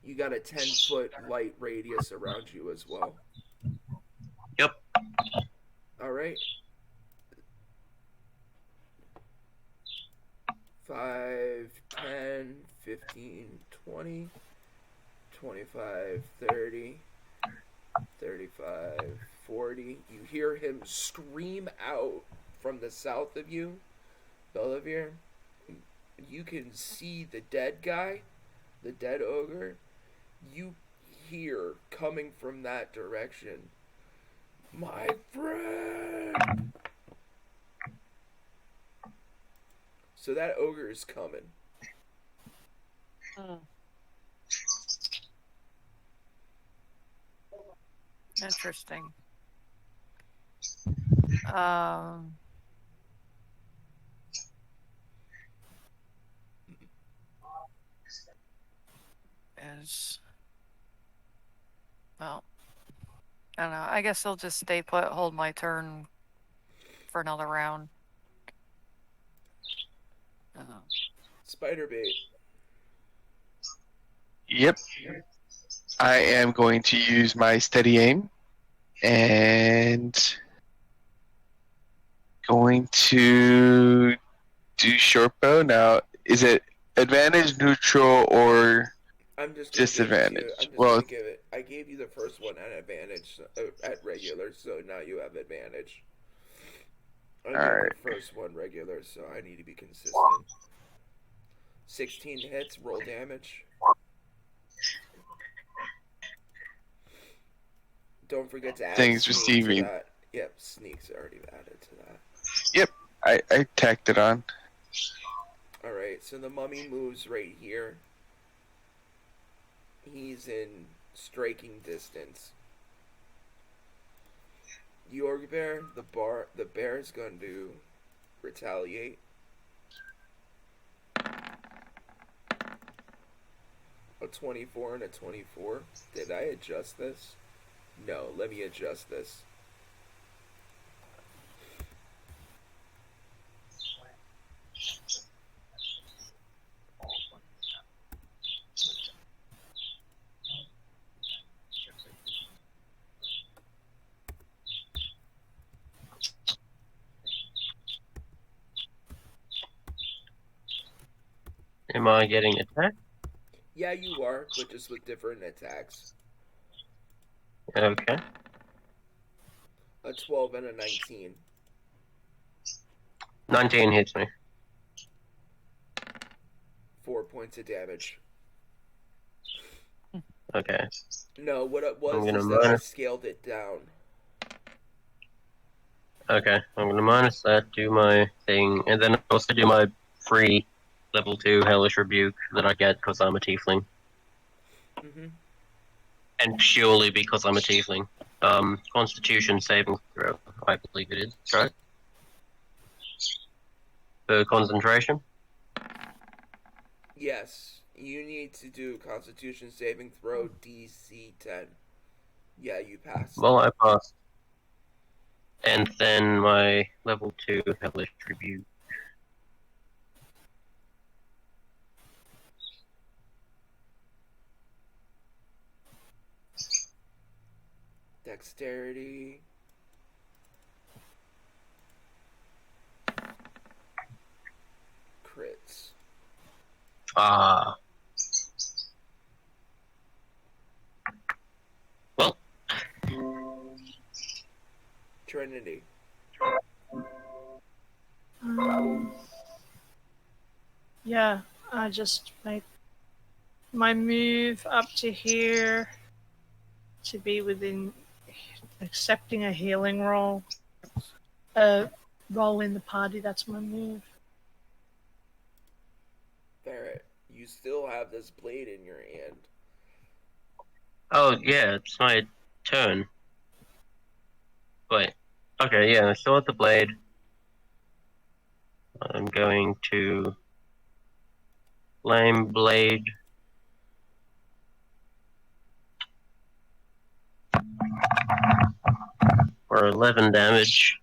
You got a 10-foot light radius around you as well. Yep. All right. 5, 10, 15, 20, 25, 30, 35, 40. You hear him scream out from the south of you, Bellavir. You can see the dead guy, the dead ogre. You hear coming from that direction, my friend. So that ogre is coming. Interesting. Well, I don't know. I guess I'll just stay put, hold my turn for another round. Spider bait. Yep. I am going to use my steady aim and going to do short bow. Now, is it advantage, neutral, or I'm just gonna disadvantage? Give it to you. I'm just Well, gonna give it. I gave you the first one at advantage at regular, so now you have advantage. I gave Alright. the first one regular, so I need to be consistent. 16 hits, roll damage. Don't forget to add Things sneak receiving. to that. Yep, sneak's already added to that. I tacked it on. Alright, so the mummy moves right here. He's in striking distance. York Bear, the bear is going to retaliate. A 24 and a 24. Did I adjust this? No, let me adjust this. Am I getting attacked? Yeah, you are, but just with different attacks. Okay. A 12 and a 19. 19 hits me. 4 points of damage. Okay. No, what it was I'm gonna is that I minus- scaled it down. Okay, I'm gonna minus that, do my thing, and then also do my free level 2 Hellish Rebuke that I get because I'm a tiefling. Mm-hmm. And purely because I'm a tiefling. Constitution saving throw, I believe it is, right? For concentration? Yes, you need to do Constitution saving throw DC 10. Yeah, you passed. Well, I passed. And then my level 2 Hellish Rebuke. Dexterity. Crits. Ah. Well, Trinity. Yeah, I just make my move up to here to be within accepting a healing roll. Roll in the party, that's my move. Barrett, you still have this blade in your hand. oh yeah, it's my turn. But, okay, yeah, I still have the blade. I'm going to Flame Blade. For 11 damage.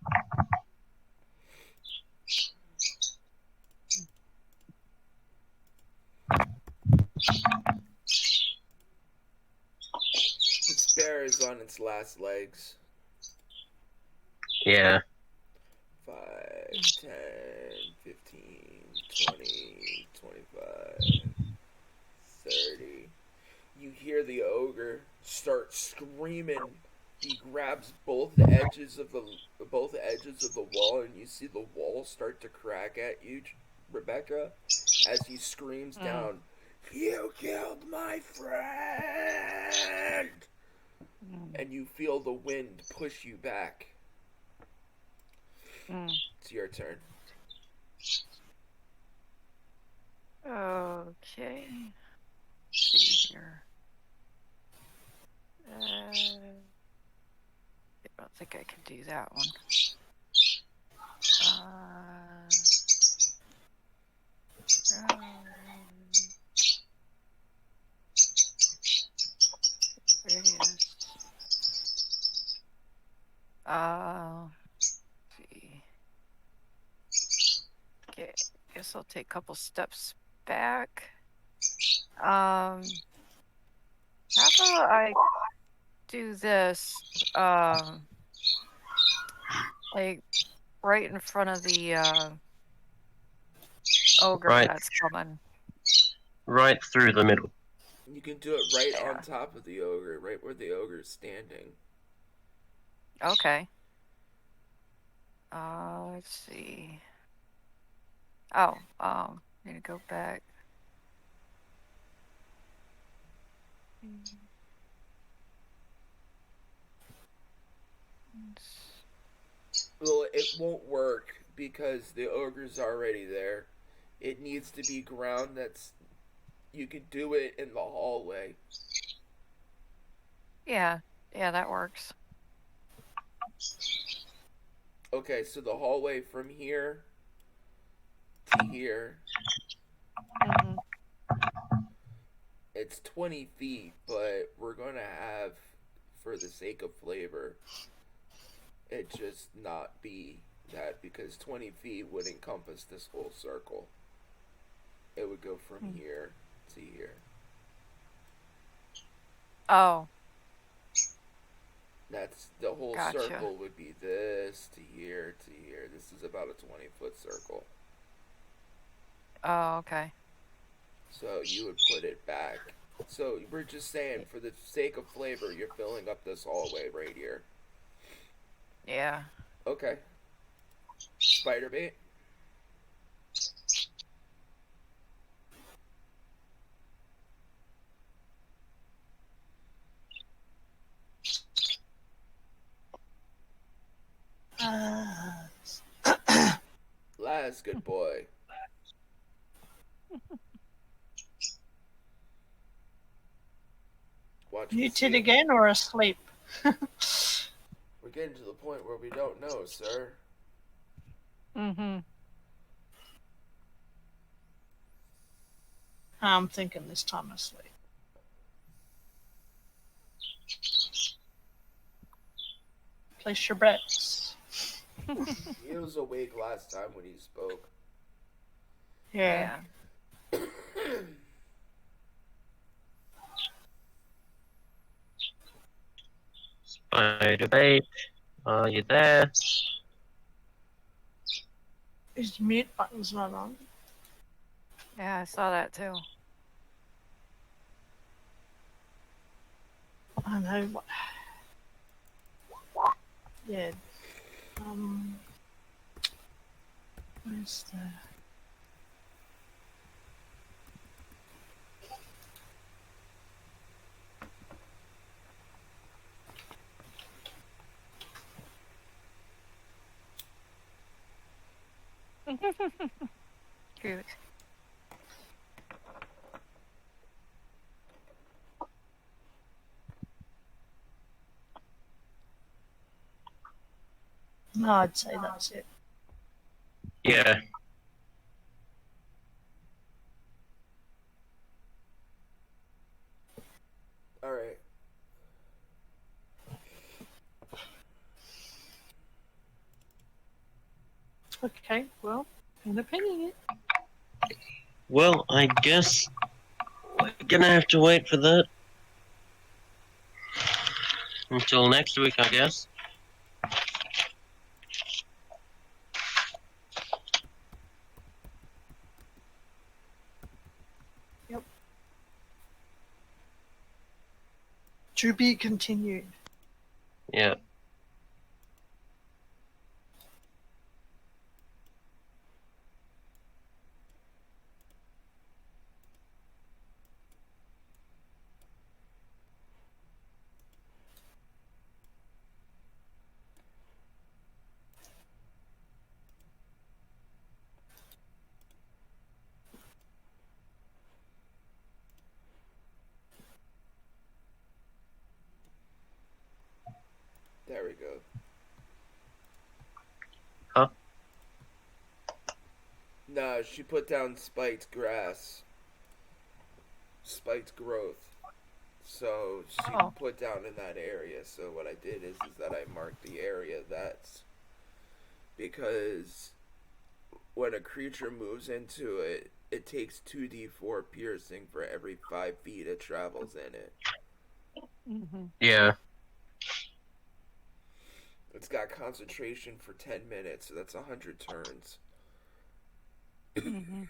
Its bear is on its last legs. Yeah. 5, 10, 15, 20, 25, 30. You hear the ogre start screaming. He grabs both edges of the wall, and you see the wall start to crack at you, Rebecca, as he screams down, "You killed my friend!" And you feel the wind push you back. It's your turn. Okay. Let's see here. I don't think I can do that one. There it is. Let's see. Okay, guess I'll take a couple steps back. How about I do this, like right in front of the ogre Right. that's coming. Right through the middle. You can do it right Yeah. on top of the ogre, right where the ogre is standing. Okay. Let's see. Oh, need to go back. Well, it won't work because the ogre's already there. It needs to be ground that's. You could do it in the hallway. Yeah, that works. Okay, so the hallway from here to here, Mm-hmm. it's 20 feet, but we're going to have, for the sake of flavor, it just not be that, because 20 feet would encompass this whole circle. It would go from here to here. Oh, That's the whole Gotcha. circle would be this to here to here. This is about a 20-foot circle. oh, okay. So you would put it back. So we're just saying, for the sake of flavor, you're filling up this hallway right here. Yeah. Okay. Spider bait. Laz, good boy. Watch Muted see. again or asleep? We're getting to the point where we don't know, sir. Mm-hmm. I'm thinking this time asleep. Place your bets. He was awake last time when he spoke. Yeah. Spider bait, are you there? His mute button's not on. Yeah, I saw that too. I know. Yeah. Where's the... Cute. No, I'd say that's it. Yeah. All right. Okay, well, underpinning it. Well, I guess we're gonna have to wait for that until next week, I guess. To be continued. Yeah. There we go. Huh? Nah, she put down spiked grass. Spiked growth. So she Oh. put down in that area. So what I did is that I marked the area that's because when a creature moves into it, it takes 2d4 piercing for every 5 feet it travels in it. Mm-hmm. Yeah. It's got concentration for 10 minutes, so that's 100 turns. Mm-hmm.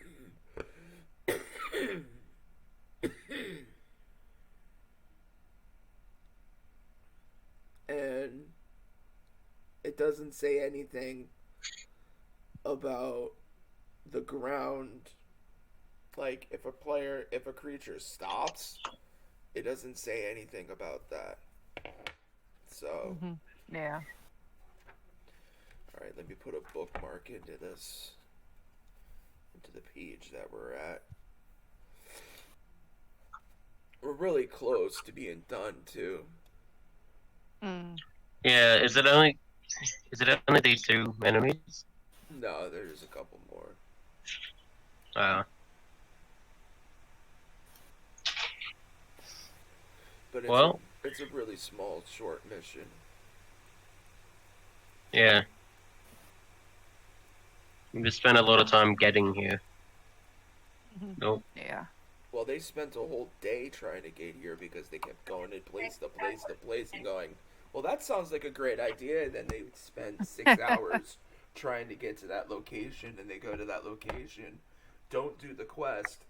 And it doesn't say anything about the ground. Like, if a creature stops, it doesn't say anything about that. So, Mm-hmm. Yeah. alright, let me put a bookmark into this, into the page that we're at. We're really close to being done, too. Mm. Yeah, is it only these two enemies? No, there's a couple more. But Well. it's a really small, short mission. Yeah. We spent a lot of time getting here. Mm-hmm. Nope. Yeah. Well, they spent a whole day trying to get here because they kept going to place to place to place and going, well, that sounds like a great idea. And then they would spend 6 hours trying to get to that location, and they go to that location, don't do the quest,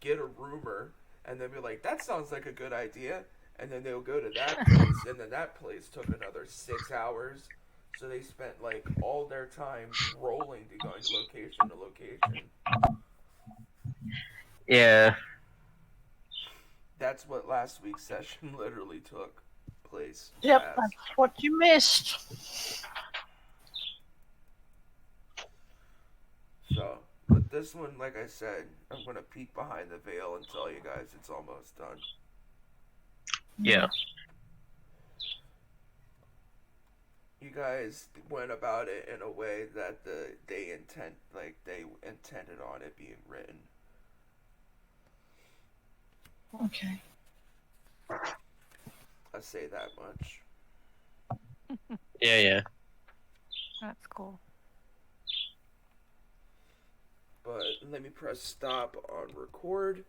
get a rumor, and then be like, that sounds like a good idea. And then they'll go to that place, and then that place took another 6 hours. So they spent like all their time rolling to going to location to location. Yeah. That's what last week's session literally took place. Yep, as. that's what you missed. So, but this one, like I said, I'm gonna peek behind the veil and tell you guys it's almost done. Yeah. You guys went about it in a way that they intended on it being written. Okay. I say that much. Yeah, yeah. That's cool. But let me press stop on record.